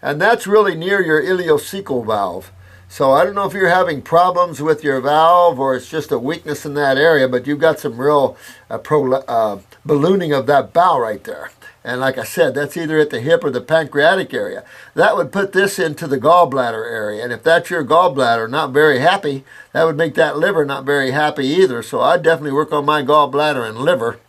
and that's really near your ileocecal valve. So I don't know if you're having problems with your valve or it's just a weakness in that area, but you've got some real ballooning of that bowel right there. And like I said, that's either at the hip or the pancreatic area. That would put this into the gallbladder area. And if that's your gallbladder not very happy, that would make that liver not very happy either. So I'd definitely work on my gallbladder and liver.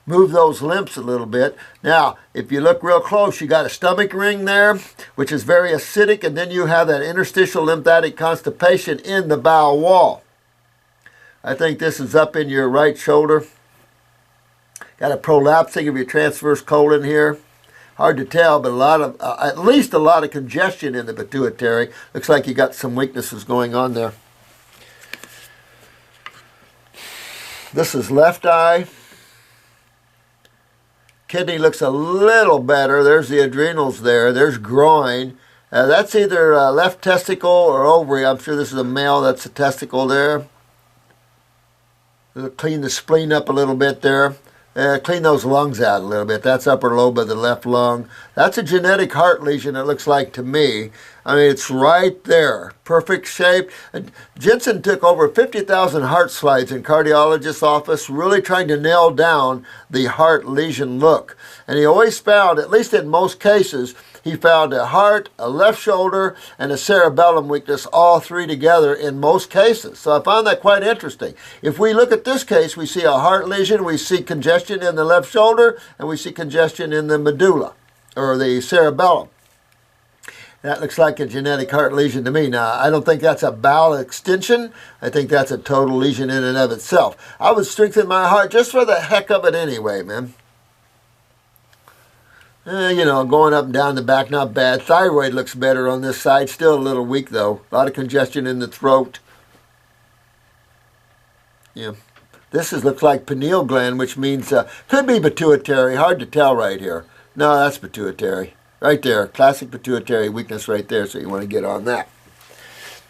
Move those lymphs a little bit. Now, if you look real close, you got a stomach ring there, which is very acidic, and then you have that interstitial lymphatic constipation in the bowel wall. I think this is up in your right shoulder. Got a prolapsing of your transverse colon here. hard to tell, but a lot of, at least a lot of congestion in the pituitary. Looks like you got some weaknesses going on there. This is left eye. Kidney looks a little better. There's the adrenals there. There's groin. That's either left testicle or ovary. I'm sure this is a male. That's a testicle there. Clean the spleen up a little bit there. Clean those lungs out a little bit. That's upper lobe of the left lung. That's a genetic heart lesion, it looks like to me. I mean, it's right there. Perfect shape. And Jensen took over 50,000 heart slides in cardiologist's office, really trying to nail down the heart lesion look. And he always found, at least in most cases, he found a heart, a left shoulder, and a cerebellum weakness, all three together in most cases. So I found that quite interesting. If we look at this case, we see a heart lesion, we see congestion in the left shoulder, and we see congestion in the medulla, or the cerebellum. That looks like a genetic heart lesion to me. Now, I don't think that's a bowel extension. I think that's a total lesion in and of itself. I would strengthen my heart just for the heck of it anyway, man. You know, going up and down the back, not bad. Thyroid looks better on this side. Still a little weak, though. A lot of congestion in the throat. Yeah. This looks like pineal gland, which means could be pituitary. Hard to tell right here. No, that's pituitary. Right there. Classic pituitary weakness right there, so you want to get on that.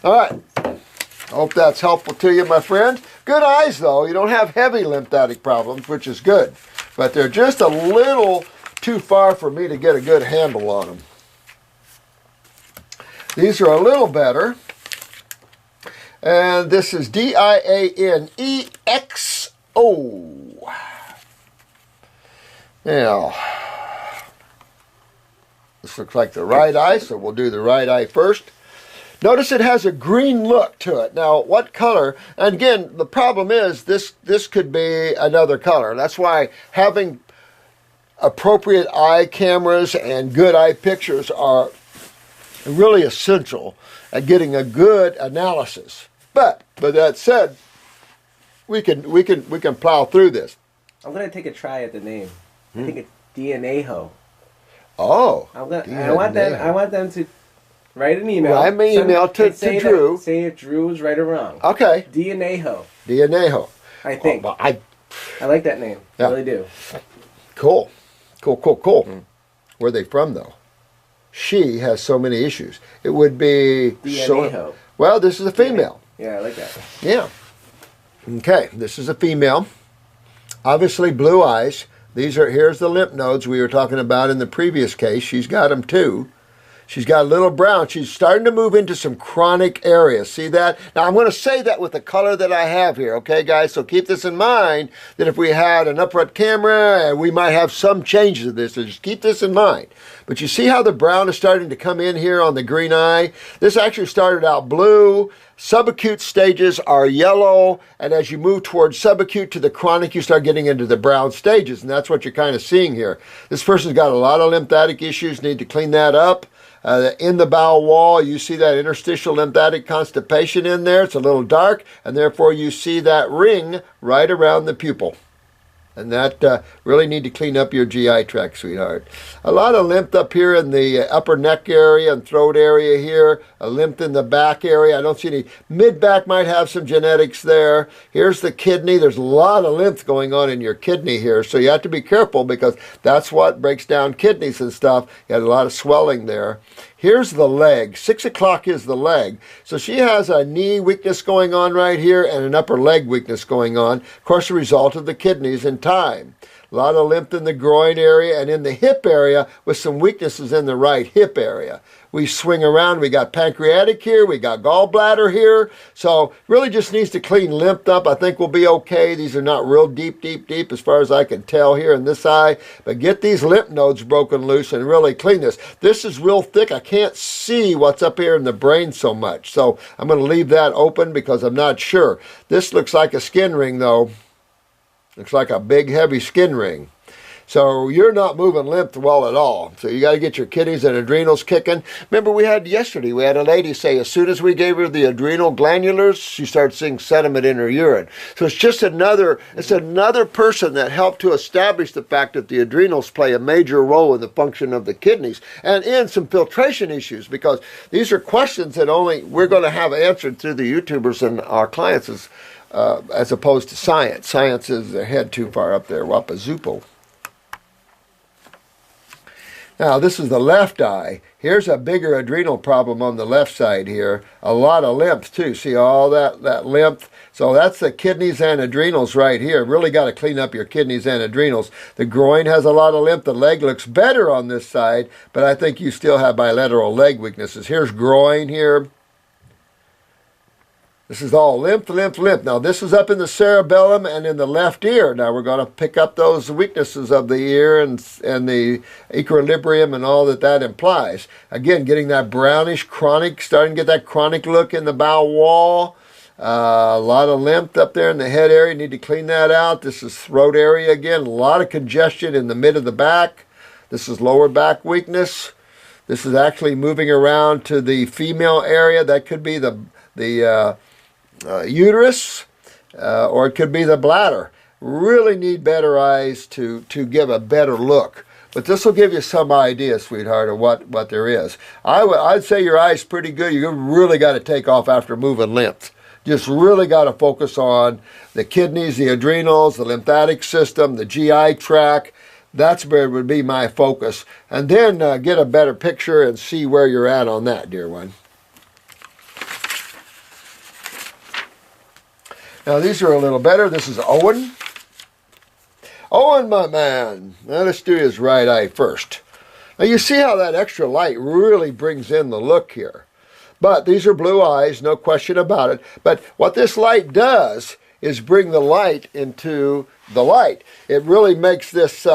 All right. I hope that's helpful to you, my friend. Good eyes, though. You don't have heavy lymphatic problems, which is good. But they're just a little too far for me to get a good handle on them. These are a little better. And this is DIANEXO. Now, this looks like the right eye, so we'll do the right eye first. Notice it has a green look to it. Now, what color? And again, the problem is this could be another color. That's why having appropriate eye cameras and good eye pictures are really essential at getting a good analysis. But with that said, we can plow through this.
I'm gonna take a try at the name. I think it's DNAHO.
Oh,
I want them to write an email.
Write me an email to Drew.
Say if Drew was right or wrong.
Okay.
DNAHO.
DNAHO.
I think.
Well,
I like that name.
Yeah.
I really do.
Cool. Where are they from, though? She has so many issues. It would be...
DNAHO.
Well, this is a female.
Yeah, I like that.
Yeah. Okay, this is a female. Obviously blue eyes. Here's the lymph nodes we were talking about in the previous case. She's got them too. She's got a little brown. She's starting to move into some chronic areas. See that? Now, I'm going to say that with the color that I have here, okay, guys? So keep this in mind, that if we had an upright camera, we might have some changes of this. So just keep this in mind. But you see how the brown is starting to come in here on the green eye? This actually started out blue. Subacute stages are yellow, and as you move towards subacute to the chronic, you start getting into the brown stages, and that's what you're kind of seeing here. This person's got a lot of lymphatic issues, need to clean that up. In the bowel wall, you see that interstitial lymphatic constipation in there. It's a little dark, and therefore you see that ring right around the pupil. And that really need to clean up your GI tract, sweetheart. A lot of lymph up here in the upper neck area and throat area here. A lymph in the back area. I don't see any. Mid-back might have some genetics there. Here's the kidney. There's a lot of lymph going on in your kidney here. So you have to be careful because that's what breaks down kidneys and stuff. You had a lot of swelling there. Here's the leg. 6 o'clock is the leg. So she has a knee weakness going on right here and an upper leg weakness going on. Of course, a result of the kidneys in time. A lot of lymph in the groin area and in the hip area with some weaknesses in the right hip area. We swing around. We got pancreatic here. We got gallbladder here. So really just needs to clean lymph up. I think we'll be okay. These are not real deep as far as I can tell here in this eye. But get these lymph nodes broken loose and really clean this. This is real thick. I can't see what's up here in the brain so much. So I'm going to leave that open because I'm not sure. This looks like a skin ring though. Looks like a big heavy skin ring. So you're not moving lymph well at all. So you got to get your kidneys and adrenals kicking. Remember yesterday, we had a lady say as soon as we gave her the adrenal glandulars, she started seeing sediment in her urine. So it's just another person that helped to establish the fact that the adrenals play a major role in the function of the kidneys and in some filtration issues, because these are questions that only we're going to have answered through the YouTubers and our clients as opposed to science. Science is a head too far up there, wapazupo. Now, this is the left eye. Here's a bigger adrenal problem on the left side here. A lot of lymph, too. See all that lymph? So that's the kidneys and adrenals right here. Really got to clean up your kidneys and adrenals. The groin has a lot of lymph. The leg looks better on this side, but I think you still have bilateral leg weaknesses. Here's groin here. This is all lymph, lymph, lymph. Now, this is up in the cerebellum and in the left ear. Now, we're going to pick up those weaknesses of the ear and the equilibrium and all that implies. Again, getting that brownish chronic, starting to get that chronic look in the bowel wall. A lot of lymph up there in the head area. Need to clean that out. This is throat area again. A lot of congestion in the mid of the back. This is lower back weakness. This is actually moving around to the female area. That could be the uterus, or it could be the bladder. Really need better eyes to give a better look. But this will give you some idea, sweetheart, of what there is. I'd say your eye's pretty good. You really got to take off after moving lymph. Just really got to focus on the kidneys, the adrenals, the lymphatic system, the GI tract. That's where it would be my focus. And then get a better picture and see where you're at on that, dear one. Now, these are a little better. This is Owen. Owen, my man. Now, let's do his right eye first. Now, you see how that extra light really brings in the look here. But these are blue eyes, no question about it. But what this light does is bring the light into the light. It really makes this,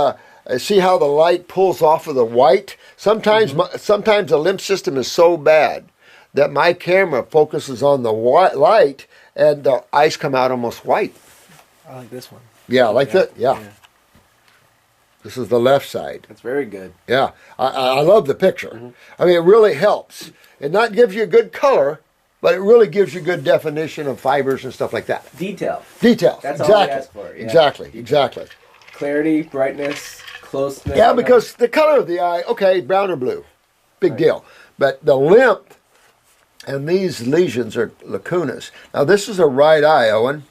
see how the light pulls off of the white? Sometimes the lymph system is so bad that my camera focuses on the white light and the eyes come out almost white.
I like this one.
Yeah, like that. Yeah. This is the left side.
That's very good.
Yeah, I love the picture. I mean, it really helps. It not gives you good color, but it really gives you good definition of fibers and stuff like that.
Detail.
Detail.
That's
exactly.
all we ask for. Yeah.
Exactly.
Clarity, brightness, closeness.
Yeah, because the color of the eye, okay, brown or blue, big deal. But the lymph and these lesions are lacunas. Now, this is a right eye, Owen.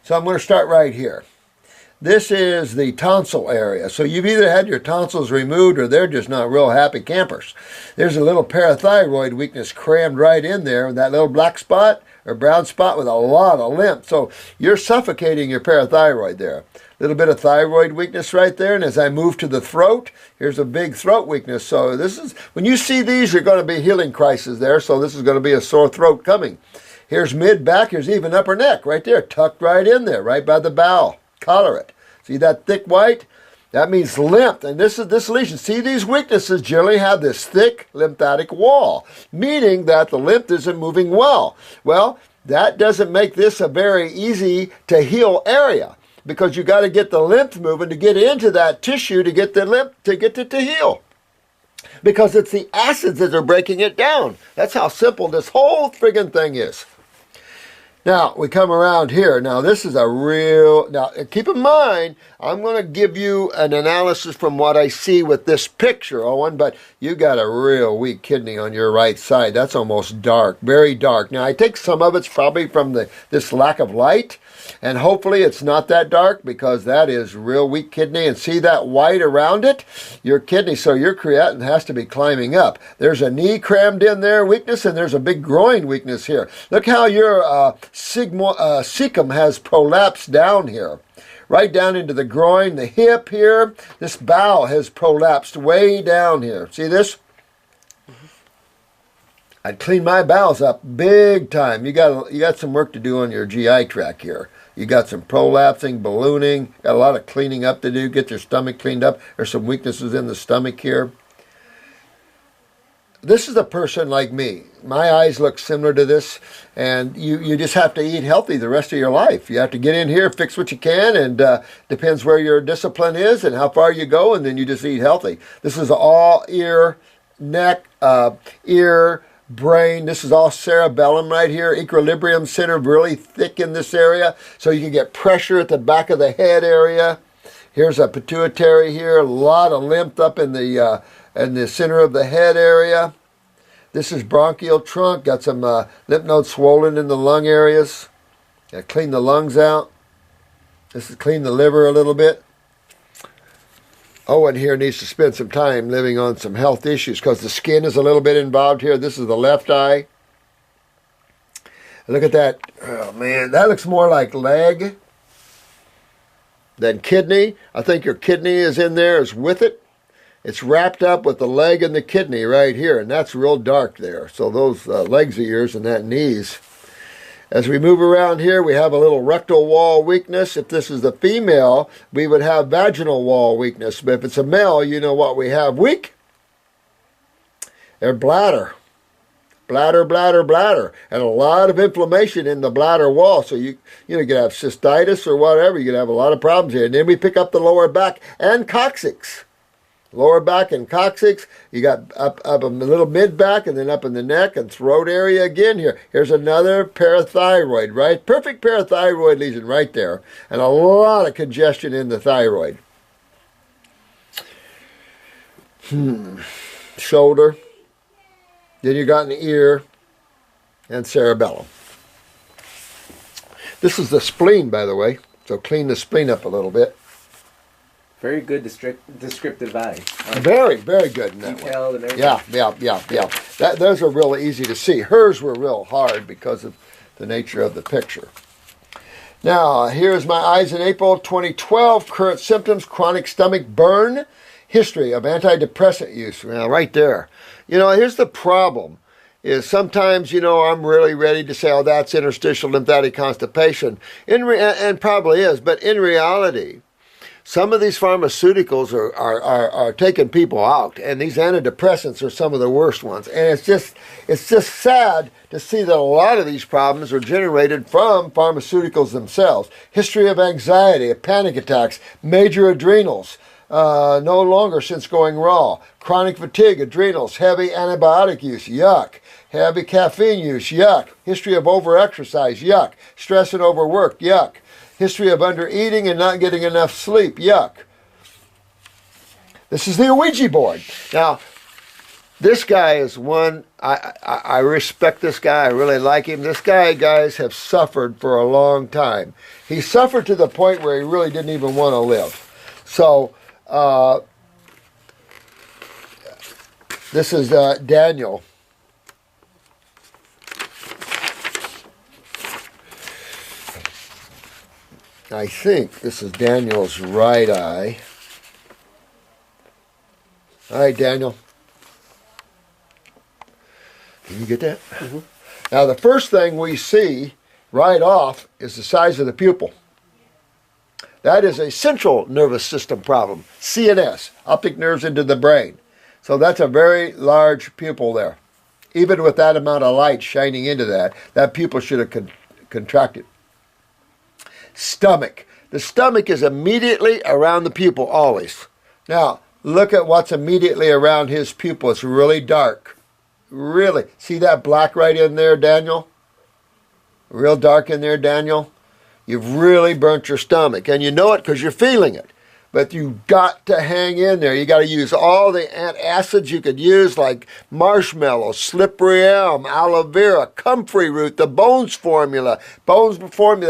So I'm going to start right here. This is the tonsil area. So you've either had your tonsils removed or they're just not real happy campers. There's a little parathyroid weakness crammed right in there, that little black spot or brown spot with a lot of lymph. So you're suffocating your parathyroid there. A little bit of thyroid weakness right there. And as I move to the throat, here's a big throat weakness. So this is, when you see these, you're going to be healing crisis there. So this is going to be a sore throat coming. Here's mid-back. Here's even upper neck right there, tucked right in there, right by the bowel. Collar it. See that thick white? That means lymph. And this is this lesion. See, these weaknesses generally have this thick lymphatic wall, meaning that the lymph isn't moving well. Well, that doesn't make this a very easy to heal area, because you got to get the lymph moving to get into that tissue to get the lymph to get it to heal. Because it's the acids that are breaking it down. That's how simple this whole friggin' thing is. Now, we come around here. Now, this is a real... Now, keep in mind, I'm going to give you an analysis from what I see with this picture, Owen, but you got a real weak kidney on your right side. That's almost dark, very dark. Now, I think some of it's probably from this lack of light, and hopefully it's not that dark, because that is real weak kidney. And see that white around it? Your kidney, so your creatinine has to be climbing up. There's a knee crammed in there, weakness, and there's a big groin weakness here. Look how your cecum has prolapsed down here. Right down into the groin, the hip here. This bowel has prolapsed way down here. See this? I'd clean my bowels up big time. You got some work to do on your GI tract here. You got some prolapsing, ballooning, got a lot of cleaning up to do. Get your stomach cleaned up. There's some weaknesses in the stomach here. This is a person like me. my eyes look similar to this, and you just have to eat healthy the rest of your life. You have to get in here, fix what you can, and depends where your discipline is and how far you go, and then you just eat healthy. This is all ear, neck, ear, brain. This is all cerebellum right here. Equilibrium center, really thick in this area, so you can get pressure at the back of the head area. Here's a pituitary here, a lot of lymph up in the center of the head area. This is bronchial trunk, got some lymph nodes swollen in the lung areas. Got to clean the lungs out. This is clean the liver a little bit. Owen here needs to spend some time living on some health issues because the skin is a little bit involved here. This is the left eye. Look at that. Oh, man, that looks more like leg than kidney. I think your kidney is in there, is with it. It's wrapped up with the leg and the kidney right here, and that's real dark there. So those legs of yours and that knees. As we move around here, we have a little rectal wall weakness. If this is the female, we would have vaginal wall weakness. But if it's a male, you know what we have weak? Their bladder. Bladder, bladder, bladder. And a lot of inflammation in the bladder wall. So you can have cystitis or whatever. You can have a lot of problems here. And then we pick up the lower back and coccyx. Lower back and coccyx. You got up a little mid-back and then up in the neck and throat area again here. Here's another parathyroid, right? Perfect parathyroid lesion right there. And a lot of congestion in the thyroid. Shoulder. Then you got an ear and cerebellum. This is the spleen, by the way. So clean the spleen up a little bit.
Very good descriptive eye.
Very, very good in that
Detailed and everything.
Yeah. Those are really easy to see. Hers were real hard because of the nature of the picture. Now, here's my eyes in April 2012. Current symptoms, chronic stomach burn. History of antidepressant use. Now, right there. Here's the problem. Is sometimes, I'm really ready to say, oh, that's interstitial lymphatic constipation. And probably is. But in reality, some of these pharmaceuticals are taking people out, and these antidepressants are some of the worst ones. And it's just sad to see that a lot of these problems are generated from pharmaceuticals themselves. History of anxiety, of panic attacks, major adrenals, no longer since going raw. Chronic fatigue, adrenals, heavy antibiotic use, yuck. Heavy caffeine use, yuck. History of overexercise, yuck. Stress and overwork, yuck. History of undereating and not getting enough sleep. Yuck. This is the Ouija board. Now, this guy is one, I respect this guy. I really like him. This guy, guys, have suffered for a long time. He suffered to the point where he really didn't even want to live. So, this is Daniel. I think this is Daniel's right eye. All right, Daniel. Can you get that? Mm-hmm. Now, the first thing we see right off is the size of the pupil. That is a central nervous system problem, CNS, optic nerves into the brain. So that's a very large pupil there. Even with that amount of light shining into that pupil should have contracted. Stomach. The stomach is immediately around the pupil, always. Now, look at what's immediately around his pupil. It's really dark. Really. See that black right in there, Daniel? Real dark in there, Daniel? You've really burnt your stomach. And you know it because you're feeling it. But you've got to hang in there. You got to use all the antacids you could use, like marshmallow, slippery elm, aloe vera, comfrey root, the Bones formula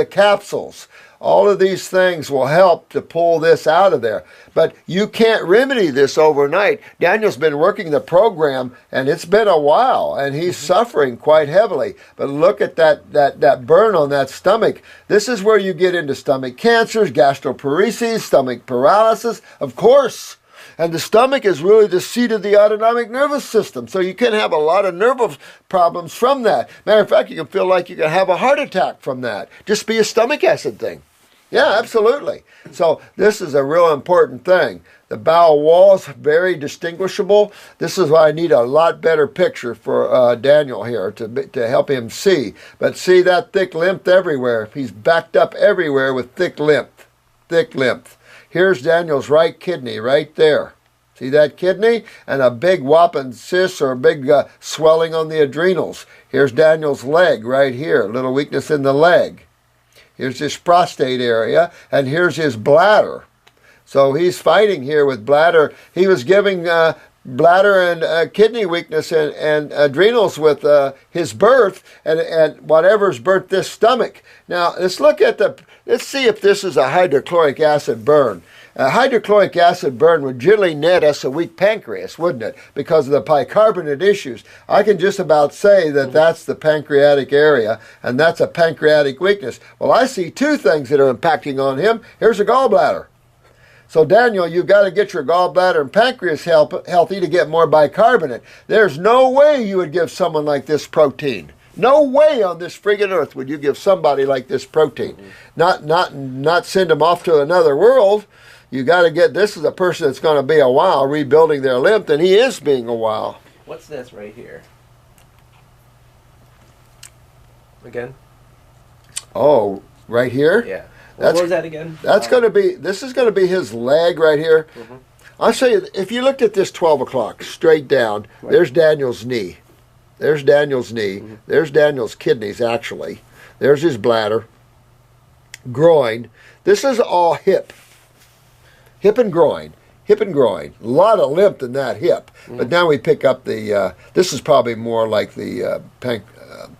capsules. All of these things will help to pull this out of there. But you can't remedy this overnight. Daniel's been working the program, and it's been a while, and he's suffering quite heavily. But look at that burn on that stomach. This is where you get into stomach cancers, gastroparesis, stomach paralysis, of course. And the stomach is really the seat of the autonomic nervous system. So you can have a lot of nerve problems from that. Matter of fact, you can feel like you can have a heart attack from that. Just be a stomach acid thing. Yeah, absolutely. So this is a real important thing. The bowel wall's very distinguishable. This is why I need a lot better picture for Daniel here to help him see. But see that thick lymph everywhere. He's backed up everywhere with thick lymph. Thick lymph. Here's Daniel's right kidney right there. See that kidney? And a big whopping cyst or a big swelling on the adrenals. Here's Daniel's leg right here. A little weakness in the leg. Here's his prostate area, and here's his bladder. So he's fighting here with bladder. He was giving bladder and kidney weakness and adrenals with his birth, and whatever's birthed this stomach. Now let's see if this is a hydrochloric acid burn. A hydrochloric acid burn would generally net us a weak pancreas, wouldn't it? Because of the bicarbonate issues. I can just about say that that's the pancreatic area, and that's a pancreatic weakness. Well, I see two things that are impacting on him. Here's a gallbladder. So, Daniel, you've got to get your gallbladder and pancreas healthy to get more bicarbonate. There's no way you would give someone like this protein. No way on this friggin' earth would you give somebody like this protein. Not send them off to another world. You got to get, this is a person that's going to be a while rebuilding their lymph, and he is being a while.
What's this right here? Again?
Oh, right here?
Yeah. What was that again?
That's going to be, this is going to be his leg right here. Mm-hmm. I'll show you, if you looked at this 12 o'clock, straight down, right. There's Daniel's knee. There's Daniel's knee. Mm-hmm. There's Daniel's kidneys, actually. There's his bladder. Groin. This is all hip. Hip and groin. Hip and groin. A lot of lymph in that hip. Mm-hmm. But now we pick up the, this is probably more like the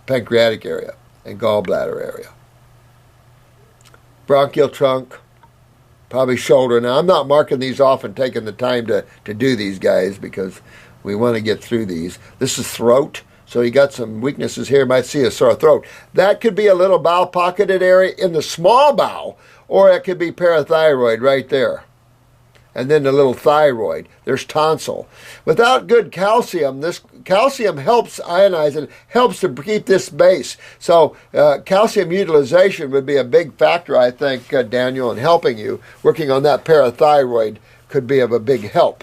pancreatic area and gallbladder area. Bronchial trunk. Probably shoulder. Now, I'm not marking these off and taking the time to do these guys because we want to get through these. This is throat. So you got some weaknesses here. You might see a sore throat. That could be a little bowel pocketed area in the small bowel, or it could be parathyroid right there. And then the little thyroid. There's tonsil. Without good calcium, this calcium helps ionize and helps to keep this base. So calcium utilization would be a big factor, I think, Daniel, in helping you. Working on that parathyroid could be of a big help.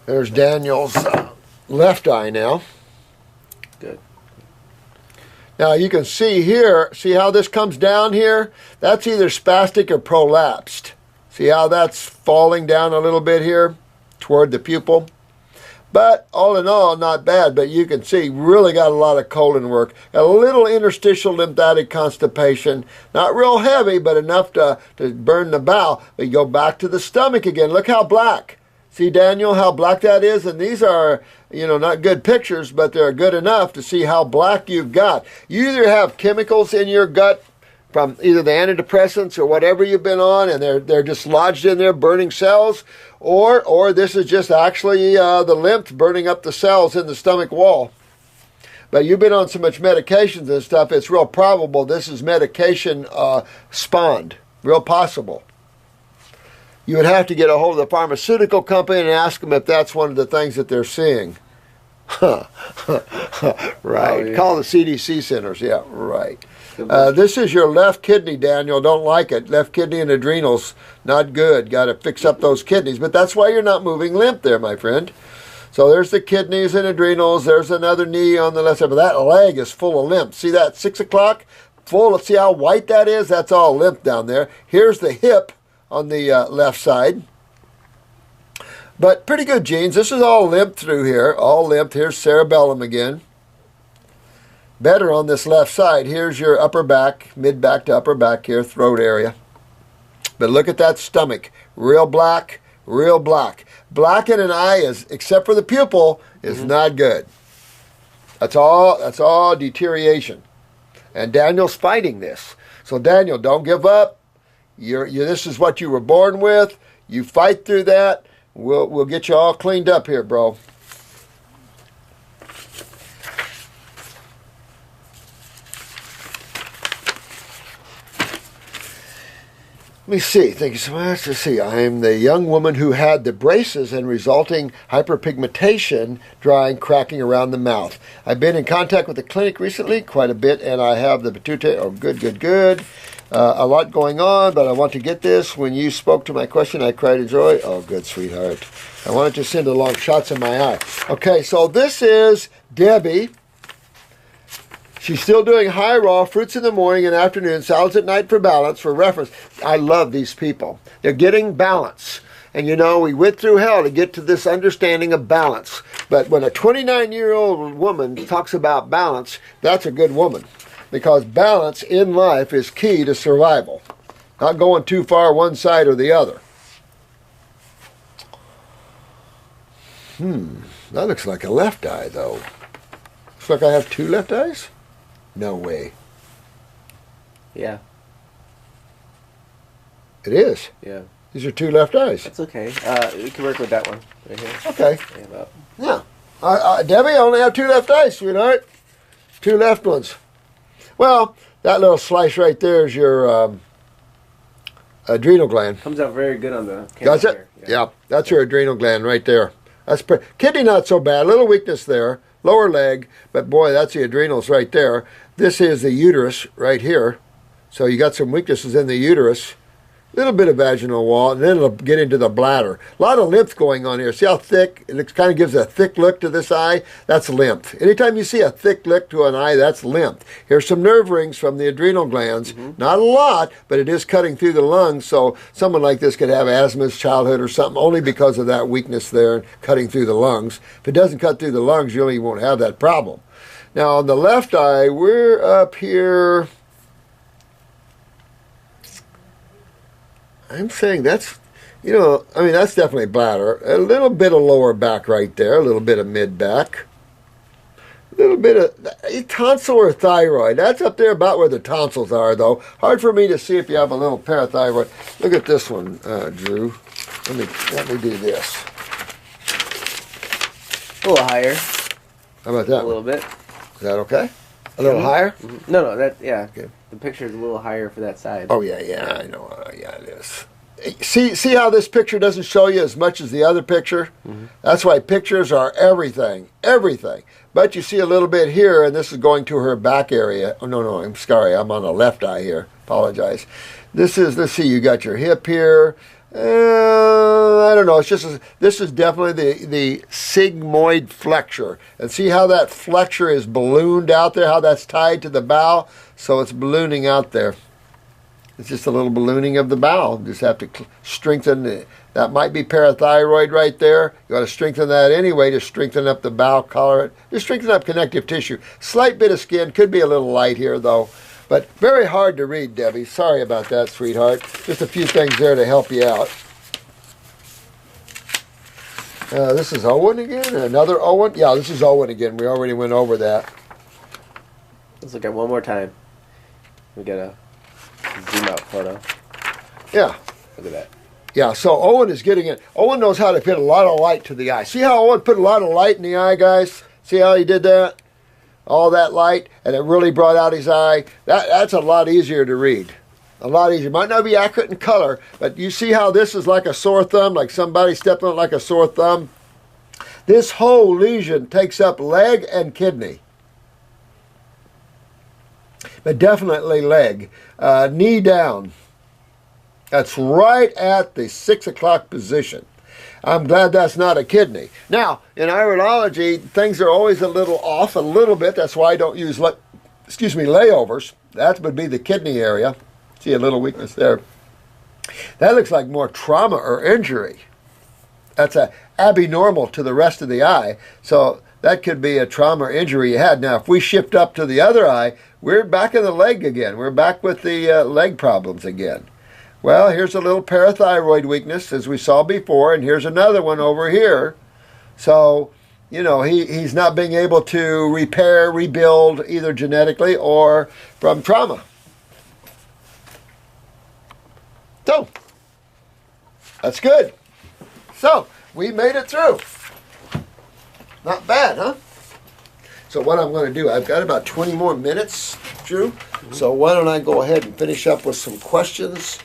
There's Daniel's left eye now.
Good.
Now you can see here, see how this comes down here? That's either spastic or prolapsed. See how that's falling down a little bit here toward the pupil? But all in all, not bad, but you can see really got a lot of colon work. A little interstitial lymphatic constipation. Not real heavy, but enough to burn the bowel. But you go back to the stomach again. Look how black. See, Daniel, how black that is? And these are, not good pictures, but they're good enough to see how black you've got. You either have chemicals in your gut from either the antidepressants or whatever you've been on, and they're just lodged in there burning cells, or this is just actually the lymph burning up the cells in the stomach wall. But you've been on so much medications and stuff, it's real probable this is medication spawned. Real possible. You would have to get a hold of the pharmaceutical company and ask them if that's one of the things that they're seeing. Right. Oh, yeah. Call the CDC centers. Yeah, right. This is your left kidney, Daniel. Don't like it. Left kidney and adrenals, not good. Got to fix up those kidneys. But that's why you're not moving lymph there, my friend. So there's the kidneys and adrenals. There's another knee on the left side. But that leg is full of lymph. See that 6 o'clock? Full. See how white that is? That's all lymph down there. Here's the hip on the left side. But pretty good genes. This is all lymph through here. All lymph. Here's cerebellum again. Better on this left side. Here's your upper back, mid-back to upper back here, throat area. But look at that stomach. Real black, real black. Black in an eye, is, except for the pupil, is not good. That's all deterioration. And Daniel's fighting this. So Daniel, don't give up. This is what you were born with. You fight through that. We'll get you all cleaned up here, bro. Let me see. Thank you so much. Let's see. I am the young woman who had the braces and resulting hyperpigmentation, drying, cracking around the mouth. I've been in contact with the clinic recently, quite a bit, and I have the pituitary. Oh, good, good, good. A lot going on, but I want to get this. When you spoke to my question, I cried in joy. Oh, good, sweetheart. I wanted to send along shots in my eye. Okay, so this is Debbie. She's still doing high raw, fruits in the morning and afternoon, salads at night for balance, for reference. I love these people. They're getting balance. And you know, we went through hell to get to this understanding of balance. But when a 29-year-old woman talks about balance, that's a good woman. Because balance in life is key to survival. Not going too far one side or the other. That looks like a left eye, though. Looks like I have two left eyes? No way.
Yeah.
It is.
Yeah.
These are two left eyes.
That's okay. We can work with that one right here.
Okay.
Yeah.
Debbie, I only have two left eyes, sweetheart. Two left ones. Well, that little slice right there is your adrenal gland.
Comes out very good on the camera.
Does it? Yeah, that's your adrenal gland right there. That's kidney not so bad. A little weakness there. Lower leg, but boy, that's the adrenals right there. This is the uterus right here. So you got some weaknesses in the uterus. A little bit of vaginal wall, and then it'll get into the bladder. A lot of lymph going on here. See how thick? It kind of gives a thick look to this eye. That's lymph. Anytime you see a thick look to an eye, that's lymph. Here's some nerve rings from the adrenal glands. Not a lot, but it is cutting through the lungs, so someone like this could have asthma, childhood, or something, only because of that weakness there, cutting through the lungs. If it doesn't cut through the lungs, you really won't have that problem. Now, on the left eye, we're up here. I'm saying that's, that's definitely bladder. A little bit of lower back right there, a little bit of mid back. A little bit of tonsil or thyroid. That's up there about where the tonsils are, though. Hard for me to see if you have a little parathyroid. Look at this one, Drew. Let me do this.
A little higher.
How about that?
A little bit.
Is that okay? A little higher?
No, yeah.
Okay.
The picture's a little higher for that side.
Oh, yeah, I know. Yeah, it is. See how this picture doesn't show you as much as the other picture? That's why pictures are everything. But you see a little bit here, and this is going to her back area. Oh, no, I'm sorry. I'm on the left eye here. Apologize. This is, let's see, you got your hip here. I don't know. This is definitely the sigmoid flexure. And see how that flexure is ballooned out there, how that's tied to the bowel? So it's ballooning out there. It's just a little ballooning of the bowel. You just have to strengthen it. That might be parathyroid right there. You got to strengthen that anyway to strengthen up the bowel, color it. Just strengthen up connective tissue. Slight bit of skin. Could be a little light here, though. But very hard to read, Debbie. Sorry about that, sweetheart. Just a few things there to help you out. This is Owen again? Another Owen? Yeah, this is Owen again. We already went over that.
Let's look at one more time. We got a zoom out photo.
Yeah.
Look at that.
Yeah, so Owen is getting it. Owen knows how to put a lot of light to the eye. See how Owen put a lot of light in the eye, guys? See how he did that? All that light, and it really brought out his eye. That's a lot easier to read. A lot easier. Might not be accurate in color, but you see how this is like a sore thumb, like somebody stepped on it like a sore thumb? This whole lesion takes up leg and kidney. But definitely leg. Knee down. That's right at the 6 o'clock position. I'm glad that's not a kidney. Now, in iridology, things are always a little off, a little bit. That's why I don't use, layovers. That would be the kidney area. See a little weakness there. That looks like more trauma or injury. That's a abnormal to the rest of the eye. So that could be a trauma or injury you had. Now, if we shift up to the other eye, we're back in the leg again. We're back with the leg problems again. Well, here's a little parathyroid weakness, as we saw before, and here's another one over here. So, he's not being able to repair, rebuild, either genetically or from trauma. So, that's good. So, we made it through. Not bad, huh? So what I'm going to do, I've got about 20 more minutes, Drew. So why don't I go ahead and finish up with some questions.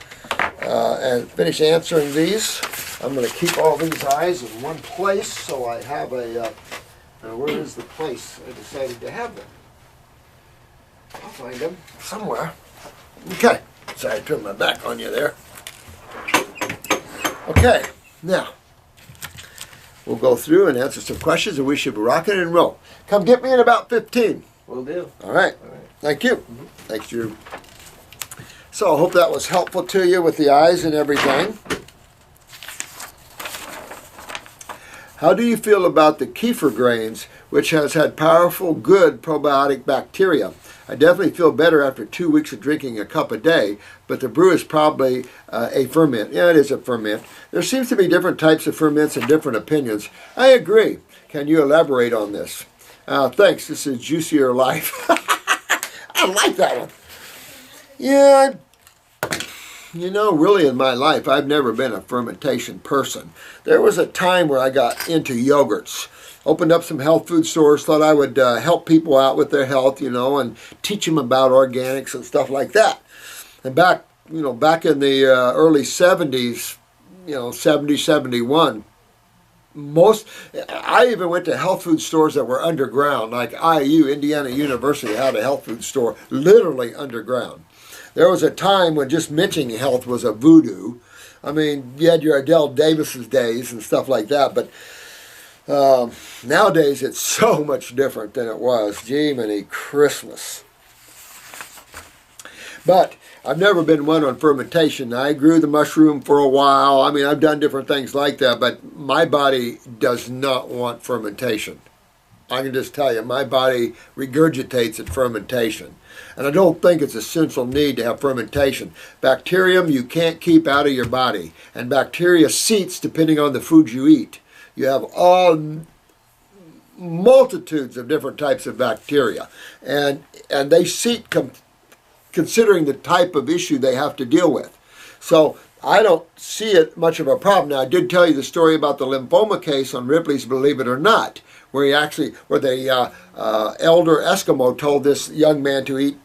and finish answering these. I'm going to keep all these eyes in one place so I have a, where is the place I decided to have them? I'll find them somewhere. Okay, sorry I turned my back on you there. Okay, now, we'll go through and answer some questions and we should be rocking and roll. Come get me in about 15.
Will do.
All right. Thank you. Thanks, Drew. So I hope that was helpful to you with the eyes and everything. How do you feel about the Kefir grains, which has had powerful, good probiotic bacteria? I definitely feel better after 2 weeks of drinking a cup a day, but the brew is probably a ferment. Yeah, it is a ferment. There seems to be different types of ferments and different opinions. I agree. Can you elaborate on this? Thanks. This is Juicier Life. I like that one. Yeah, you know, really in my life, I've never been a fermentation person. There was a time where I got into yogurts. Opened up some health food stores, thought I would help people out with their health, you know, and teach them about organics and stuff like that. And back in the early 70s, 70, 71, I even went to health food stores that were underground, like IU, Indiana University, had a health food store literally underground. There was a time when just mentioning health was a voodoo. I mean, you had your Adele Davis's days and stuff like that, but nowadays it's so much different than it was. Gee, many Christmas. But I've never been one on fermentation. I grew the mushroom for a while. I mean, I've done different things like that, but my body does not want fermentation. I can just tell you, my body regurgitates at fermentation. And I don't think it's a central need to have fermentation. Bacterium you can't keep out of your body. And bacteria seats depending on the food you eat. You have all multitudes of different types of bacteria. And they seat considering the type of issue they have to deal with. So I don't see it much of a problem. Now, I did tell you the story about the lymphoma case on Ripley's Believe It or Not, where the elder Eskimo told this young man to eat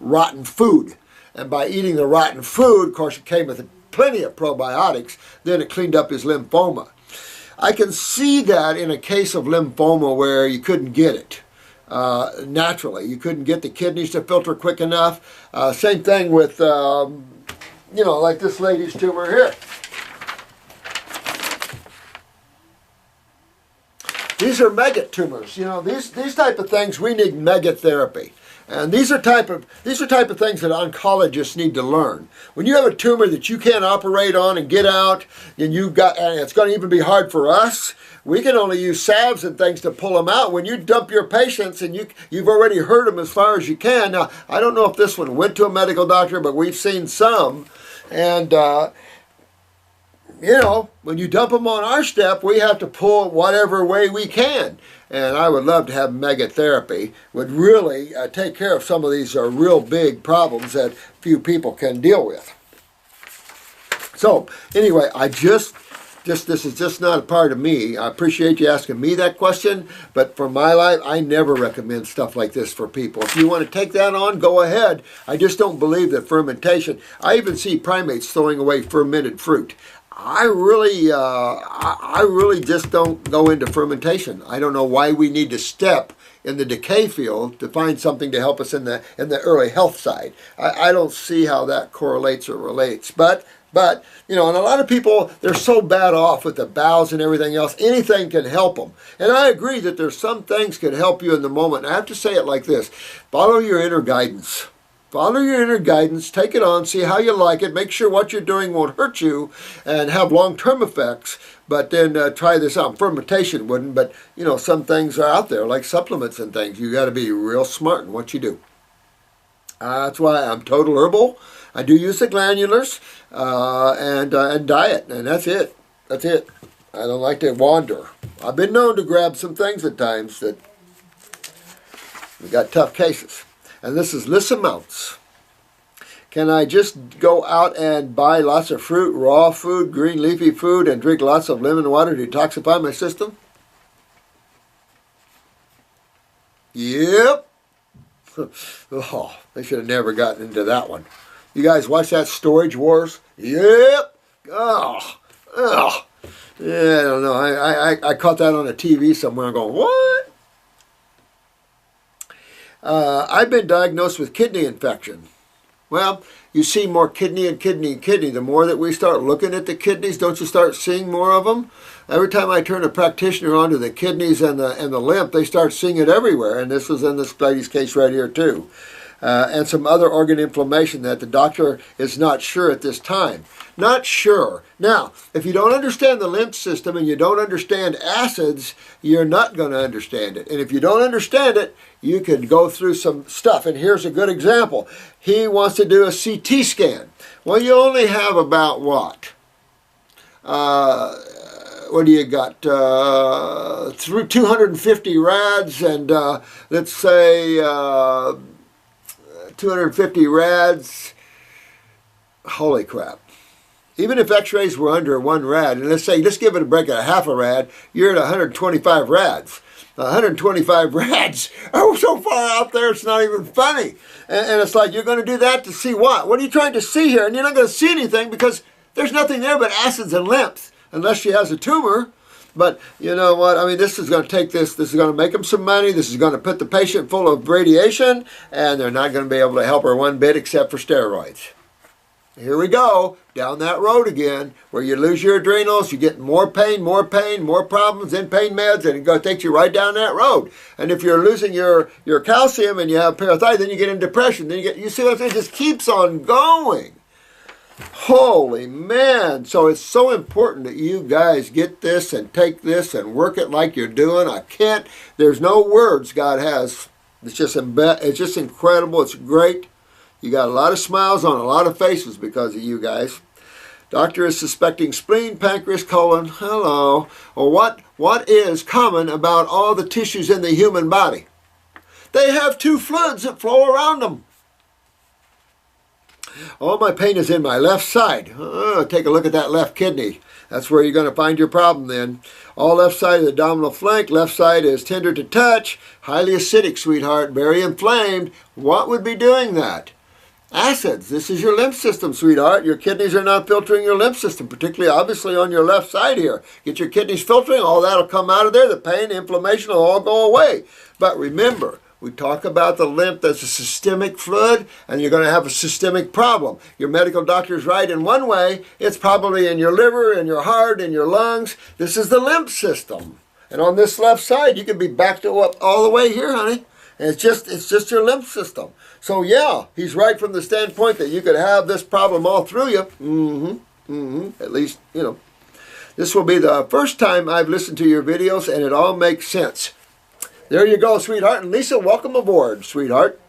rotten food. And by eating the rotten food, of course, it came with plenty of probiotics, then it cleaned up his lymphoma. I can see that in a case of lymphoma where you couldn't get it naturally. You couldn't get the kidneys to filter quick enough. Same thing with, like this lady's tumor here. These are maggot tumors. These type of things, we need maggot therapy. And these are type of things that oncologists need to learn. When you have a tumor that you can't operate on and get out, and it's going to even be hard for us. We can only use salves and things to pull them out. When you dump your patients and you've already hurt them as far as you can. Now, I don't know if this one went to a medical doctor, but we've seen some. And when you dump them on our step, we have to pull whatever way we can. And I would love to have maggot therapy. Would really take care of some of these real big problems that few people can deal with. So anyway, this is just not a part of me. I appreciate you asking me that question, but for my life, I never recommend stuff like this for people. If you want to take that on, go ahead. I just don't believe that fermentation. I even see primates throwing away fermented fruit. I really just don't go into fermentation. I don't know why we need to step in the decay field to find something to help us in the early health side. I don't see how that correlates or relates. But and a lot of people, they're so bad off with the bowels and everything else, anything can help them. And I agree that there's some things can help you in the moment. I have to say it like this: follow your inner guidance. Follow your inner guidance, take it on, see how you like it, make sure what you're doing won't hurt you and have long-term effects, but then try this out. Fermentation wouldn't, but some things are out there, like supplements and things. You got to be real smart in what you do. That's why I'm total herbal. I do use the glandulars and diet, and that's it. That's it. I don't like to wander. I've been known to grab some things at times that we got tough cases. And this is list amounts. Can I just go out and buy lots of fruit, raw food, green leafy food, and drink lots of lemon water to detoxify my system? Yep. Oh, they should have never gotten into that one. You guys watch that Storage Wars? Yep. Oh, oh. Yeah, I don't know. I caught that on a TV somewhere. I'm going, what? I've been diagnosed with kidney infection. Well, you see more kidney and kidney and kidney. The more that we start looking at the kidneys, don't you start seeing more of them? Every time I turn a practitioner onto the kidneys and the lymph, they start seeing it everywhere. And this was in this lady's case right here too. And some other organ inflammation that the doctor is not sure at this time. Not sure. Now, if you don't understand the lymph system and you don't understand acids, you're not going to understand it. And if you don't understand it, you could go through some stuff. And here's a good example. He wants to do a CT scan. Well, you only have about what? What do you got? Through 250 rads and let's say 250 rads. Holy crap. Even if x-rays were under 1 rad, and let's give it a break at a half a rad, you're at 125 rads. 125 rads are so far out there, it's not even funny. And it's like, you're going to do that to see what? What are you trying to see here? And you're not going to see anything because there's nothing there but acids and lymph, unless she has a tumor. But you know what? I mean, this is going to take this is going to make them some money. This is going to put the patient full of radiation, and they're not going to be able to help her one bit except for steroids. Here we go, down that road again, where you lose your adrenals, you get more pain, more problems, in pain meds, and it takes you right down that road. And if you're losing your calcium and you have parathyroid, then you get in depression. Then you see what I'm saying? It just keeps on going. Holy man. So it's so important that you guys get this and take this and work it like you're doing. There's no words God has. It's just incredible. It's great. You got a lot of smiles on a lot of faces because of you guys. Doctor is suspecting spleen, pancreas, colon. Hello. Well, what is common about all the tissues in the human body? They have 2 fluids that flow around them. All my pain is in my left side. Take a look at that left kidney. That's where you're going to find your problem then. All left side of the abdominal flank. Left side is tender to touch. Highly acidic, sweetheart. Very inflamed. What would be doing that? Acids. This is your lymph system, sweetheart. Your kidneys are not filtering your lymph system, particularly obviously on your left side here. Get your kidneys filtering, all that will come out of there. The pain, inflammation will all go away. But remember, we talk about the lymph as a systemic fluid, and you're going to have a systemic problem. Your medical doctor's right in one way. It's probably in your liver, in your heart, in your lungs. This is the lymph system. And on this left side, you could be backed up all the way here, honey. And it's just your lymph system. So yeah, he's right from the standpoint that you could have this problem all through you. At least, you know. This will be the first time I've listened to your videos, and it all makes sense. There you go, sweetheart. And Lisa, welcome aboard, sweetheart.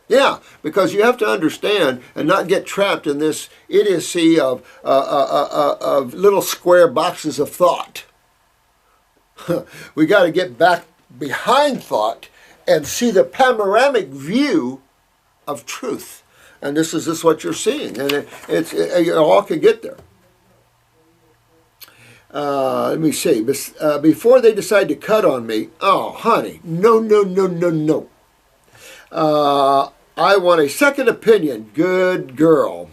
Yeah, because you have to understand and not get trapped in this idiocy of little square boxes of thought. We got to get back behind thought and see the panoramic view of truth. And this is just what you're seeing. And you all can get there. Let me see. Before they decide to cut on me, oh, honey, no. I want a second opinion. Good girl.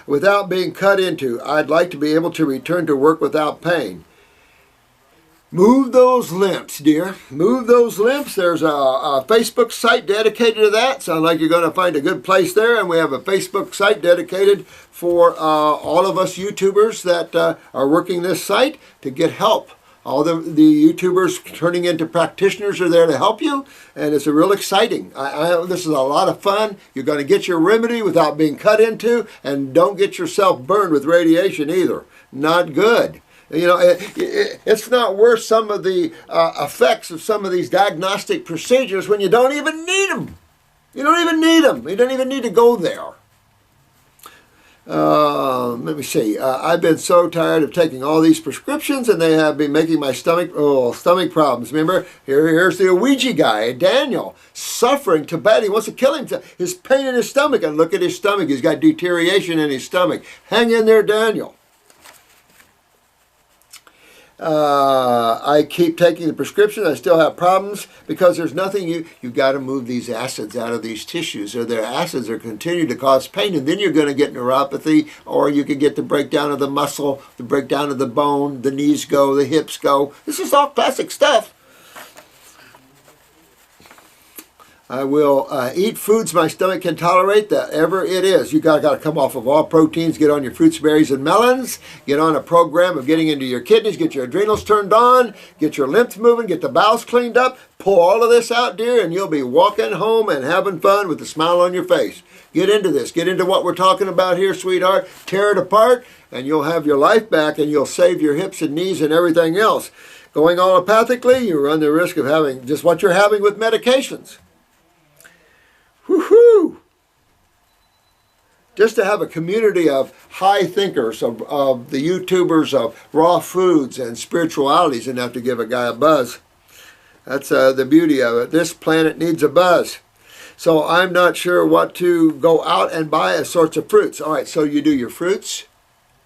Without being cut into, I'd like to be able to return to work without pain. Move those lymphs, dear. Move those lymphs. There's a Facebook site dedicated to that. Sounds like you're going to find a good place there. And we have a Facebook site dedicated for all of us YouTubers that are working this site to get help. All the YouTubers turning into practitioners are there to help you. And it's a real exciting. This is a lot of fun. You're going to get your remedy without being cut into. And don't get yourself burned with radiation either. Not good. You know, it's not worth some of the effects of some of these diagnostic procedures when you don't even need them. You don't even need them. You don't even need to go there. Let me see. I've been so tired of taking all these prescriptions, and they have been making my stomach problems. Remember, here's the Ouija guy, Daniel, suffering to bad. He wants to kill himself. His pain in his stomach, and look at his stomach. He's got deterioration in his stomach. Hang in there, Daniel. I keep taking the prescription. I still have problems because there's nothing you've got to move these acids out of these tissues, or their acids are continue to cause pain, and then you're going to get neuropathy, or you could get the breakdown of the muscle, the breakdown of the bone, the knees go, the hips go. This is all classic stuff. I will eat foods my stomach can tolerate, whatever it is. You got to come off of all proteins, get on your fruits, berries, and melons, get on a program of getting into your kidneys, get your adrenals turned on, get your lymph moving, get the bowels cleaned up, pull all of this out, dear, and you'll be walking home and having fun with a smile on your face. Get into this. Get into what we're talking about here, sweetheart. Tear it apart, and you'll have your life back, and you'll save your hips and knees and everything else. Going allopathically, you run the risk of having just what you're having with medications. Woohoo! Just to have a community of high thinkers, of the YouTubers of raw foods and spirituality is enough to give a guy a buzz. That's the beauty of it. This planet needs a buzz. So I'm not sure what to go out and buy as sorts of fruits. All right, so you do your fruits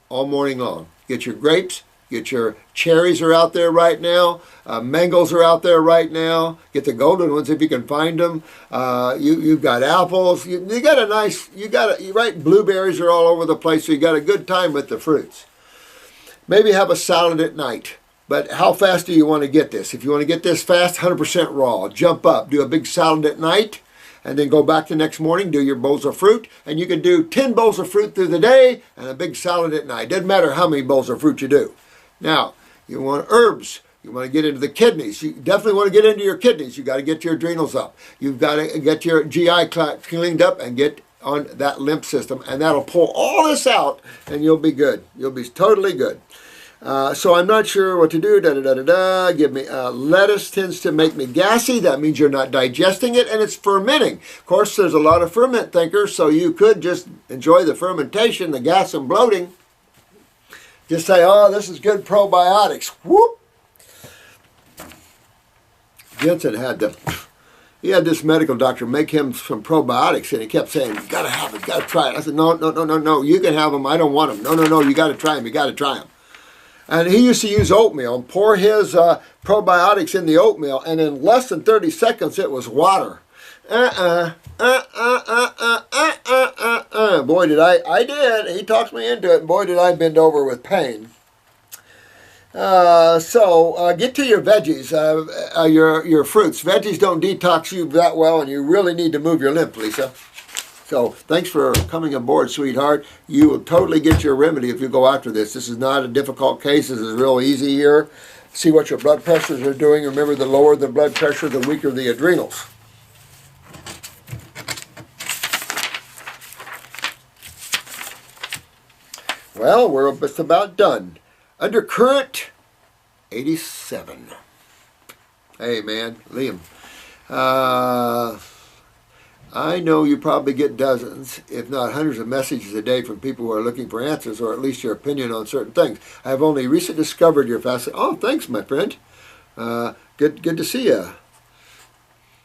all morning long. Get your grapes. Get your cherries are out there right now. Mangoes are out there right now. Get the golden ones if you can find them. You've got apples. You got a nice. Right. Blueberries are all over the place. So you got a good time with the fruits. Maybe have a salad at night. But how fast do you want to get this? If you want to get this fast, 100% raw. Jump up. Do a big salad at night. And then go back the next morning, do your bowls of fruit. And you can do 10 bowls of fruit through the day and a big salad at night. Doesn't matter how many bowls of fruit you do. Now, you want herbs. You want to get into the kidneys. You definitely want to get into your kidneys. You've got to get your adrenals up. You've got to get your GI cleaned up and get on that lymph system. And that'll pull all this out, and you'll be good. You'll be totally good. So I'm not sure what to do. Give me lettuce tends to make me gassy. That means you're not digesting it, and it's fermenting. Of course, there's a lot of ferment thinkers, so you could just enjoy the fermentation, the gas and bloating. Just say, oh, this is good probiotics. Whoop! Jensen had this medical doctor make him some probiotics, and he kept saying, you got to have it, you got to try it. I said, no, you can have them. I don't want them. No, you got to try them. You got to try them. And he used to use oatmeal and pour his probiotics in the oatmeal, and in less than 30 seconds, it was water. Boy, did I did. He talked me into it, and boy, did I bend over with pain. So get to your veggies, your fruits. Veggies don't detox you that well, and you really need to move your lymph, Lisa. So thanks for coming aboard, sweetheart. You will totally get your remedy if you go after this. This is not a difficult case. This is real easy here. See what your blood pressures are doing. Remember, the lower the blood pressure, the weaker the adrenals. Well, we're just about done. Undercurrent 87. Hey, man, Liam. I know you probably get dozens, if not hundreds of messages a day from people who are looking for answers, or at least your opinion on certain things. I have only recently discovered your fast. Oh, thanks, my friend. Good to see you.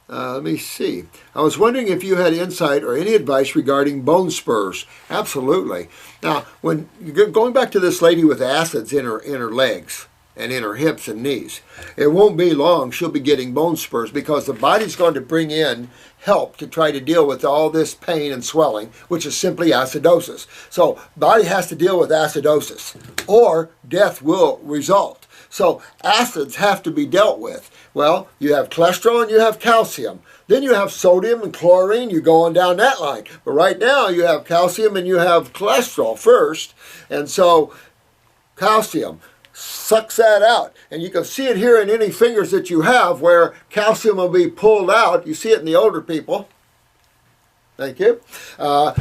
Let me see. I was wondering if you had insight or any advice regarding bone spurs. Absolutely. Now, when you're going back to this lady with acids in her legs and in her hips and knees, it won't be long she'll be getting bone spurs, because the body's going to bring in help to try to deal with all this pain and swelling, which is simply acidosis. So body has to deal with acidosis, or death will result. So acids have to be dealt with. Well, you have cholesterol and you have calcium. Then you have sodium and chlorine. You go on down that line. But right now you have calcium and you have cholesterol first. And so calcium sucks that out. And you can see it here in any fingers that you have where calcium will be pulled out. You see it in the older people. Thank you.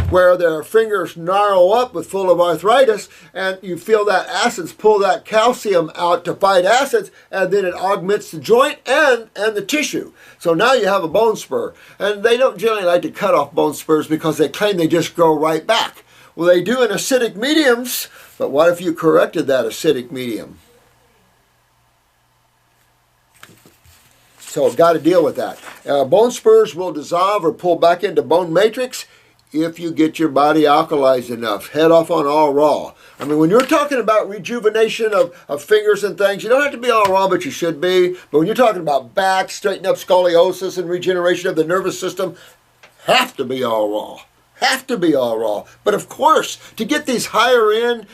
Where their fingers gnarl up with full of arthritis, and you feel that acids pull that calcium out to fight acids, and then it augments the joint and the tissue. So now you have a bone spur. And they don't generally like to cut off bone spurs because they claim they just grow right back. Well, they do in acidic mediums, but what if you corrected that acidic medium? So got to deal with that. Bone spurs will dissolve or pull back into bone matrix if you get your body alkalized enough. Head off on all raw. I mean, when you're talking about rejuvenation of fingers and things, you don't have to be all raw, but you should be. But when you're talking about back, straighten up scoliosis and regeneration of the nervous system, have to be all raw. Have to be all raw. But of course, to get these higher end,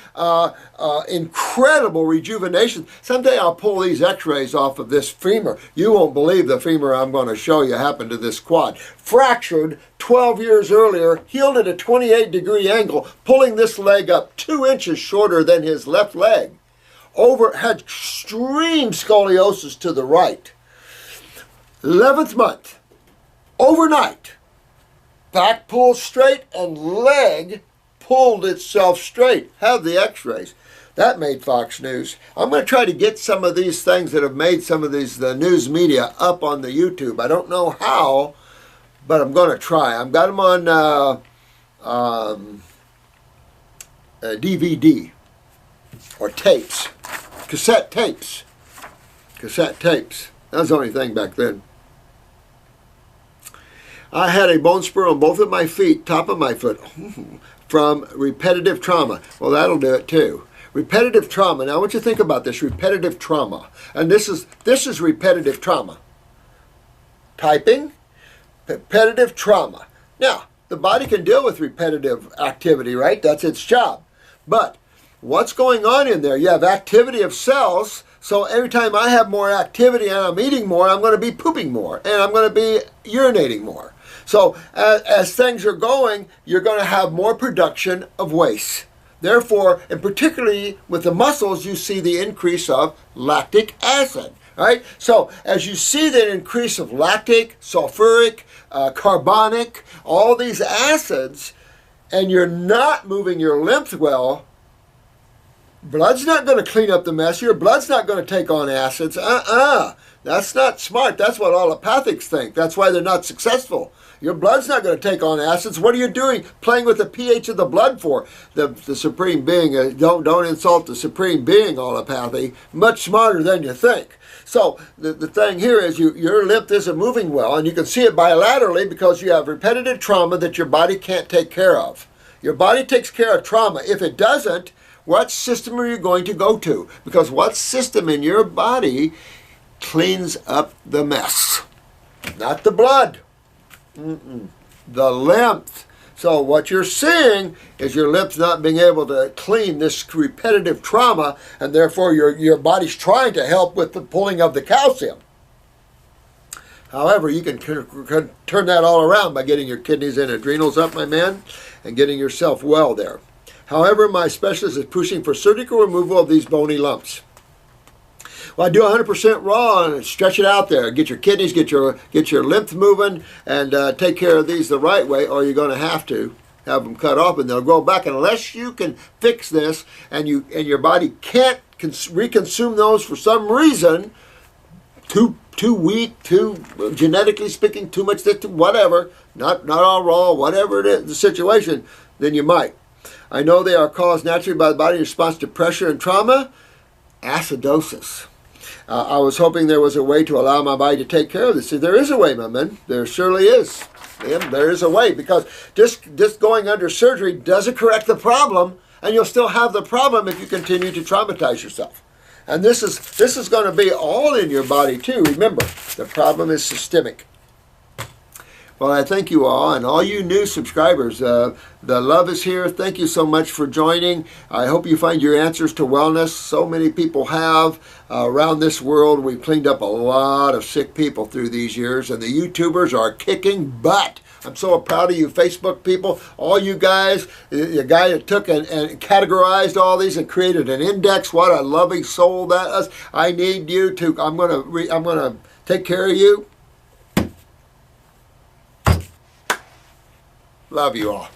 incredible rejuvenation, someday I'll pull these x-rays off of this femur. You won't believe the femur I'm going to show you happened to this quad. Fractured 12 years earlier, healed at a 28-degree angle, pulling this leg up 2 inches shorter than his left leg. Had extreme scoliosis to the right. 11th month, overnight. Back pulled straight and leg pulled itself straight. Have the x-rays. That made Fox News. I'm going to try to get some of these things that have made some of these the news media up on the YouTube. I don't know how, but I'm going to try. I've got them on DVD or tapes. Cassette tapes. Cassette tapes. That was the only thing back then. I had a bone spur on both of my feet, top of my foot, from repetitive trauma. Well, that'll do it too. Repetitive trauma. Now, I want you to think about this. Repetitive trauma. And this is repetitive trauma. Typing, repetitive trauma. Now, the body can deal with repetitive activity, right? That's its job. But what's going on in there? You have activity of cells. So every time I have more activity and I'm eating more, I'm going to be pooping more. And I'm going to be urinating more. So as things are going, you're going to have more production of waste. Therefore, and particularly with the muscles, you see the increase of lactic acid. Right? So as you see the increase of lactic, sulfuric, carbonic, all these acids, and you're not moving your lymph well, blood's not going to clean up the mess. Your blood's not going to take on acids. That's not smart. That's what allopathics think. That's why they're not successful. Your blood's not going to take on acids. What are you doing playing with the pH of the blood for? The supreme being, don't insult the supreme being, allopathy. Much smarter than you think. So the thing here is your lymph isn't moving well, and you can see it bilaterally because you have repetitive trauma that your body can't take care of. Your body takes care of trauma. If it doesn't, what system are you going to go to? Because what system in your body cleans up the mess? Not the blood. The lymph. So what you're seeing is your lymph not being able to clean this repetitive trauma, and therefore your body's trying to help with the pulling of the calcium. However, you can turn that all around by getting your kidneys and adrenals up, my man, and getting yourself well there. However, my specialist is pushing for surgical removal of these bony lumps. Well, I do 100% raw and stretch it out there. Get your kidneys, get your lymph moving, and take care of these the right way, or you're going to have them cut off, and they'll grow back. And unless you can fix this, and your body can't reconsume those for some reason, too weak, too genetically speaking, too much this, whatever, not all raw, whatever it is, the situation, then you might. I know they are caused naturally by the body in response to pressure and trauma. Acidosis. I was hoping there was a way to allow my body to take care of this. See, there is a way, my man. There surely is. There is a way, because just going under surgery doesn't correct the problem, and you'll still have the problem if you continue to traumatize yourself. And this is going to be all in your body too. Remember, the problem is systemic. Well, I thank you all, and all you new subscribers. The love is here. Thank you so much for joining. I hope you find your answers to wellness. So many people have around this world. We've cleaned up a lot of sick people through these years, and the YouTubers are kicking butt. I'm so proud of you Facebook people, all you guys, the guy that took and categorized all these and created an index. What a loving soul that is. I need you to, I'm gonna take care of you. Love you all.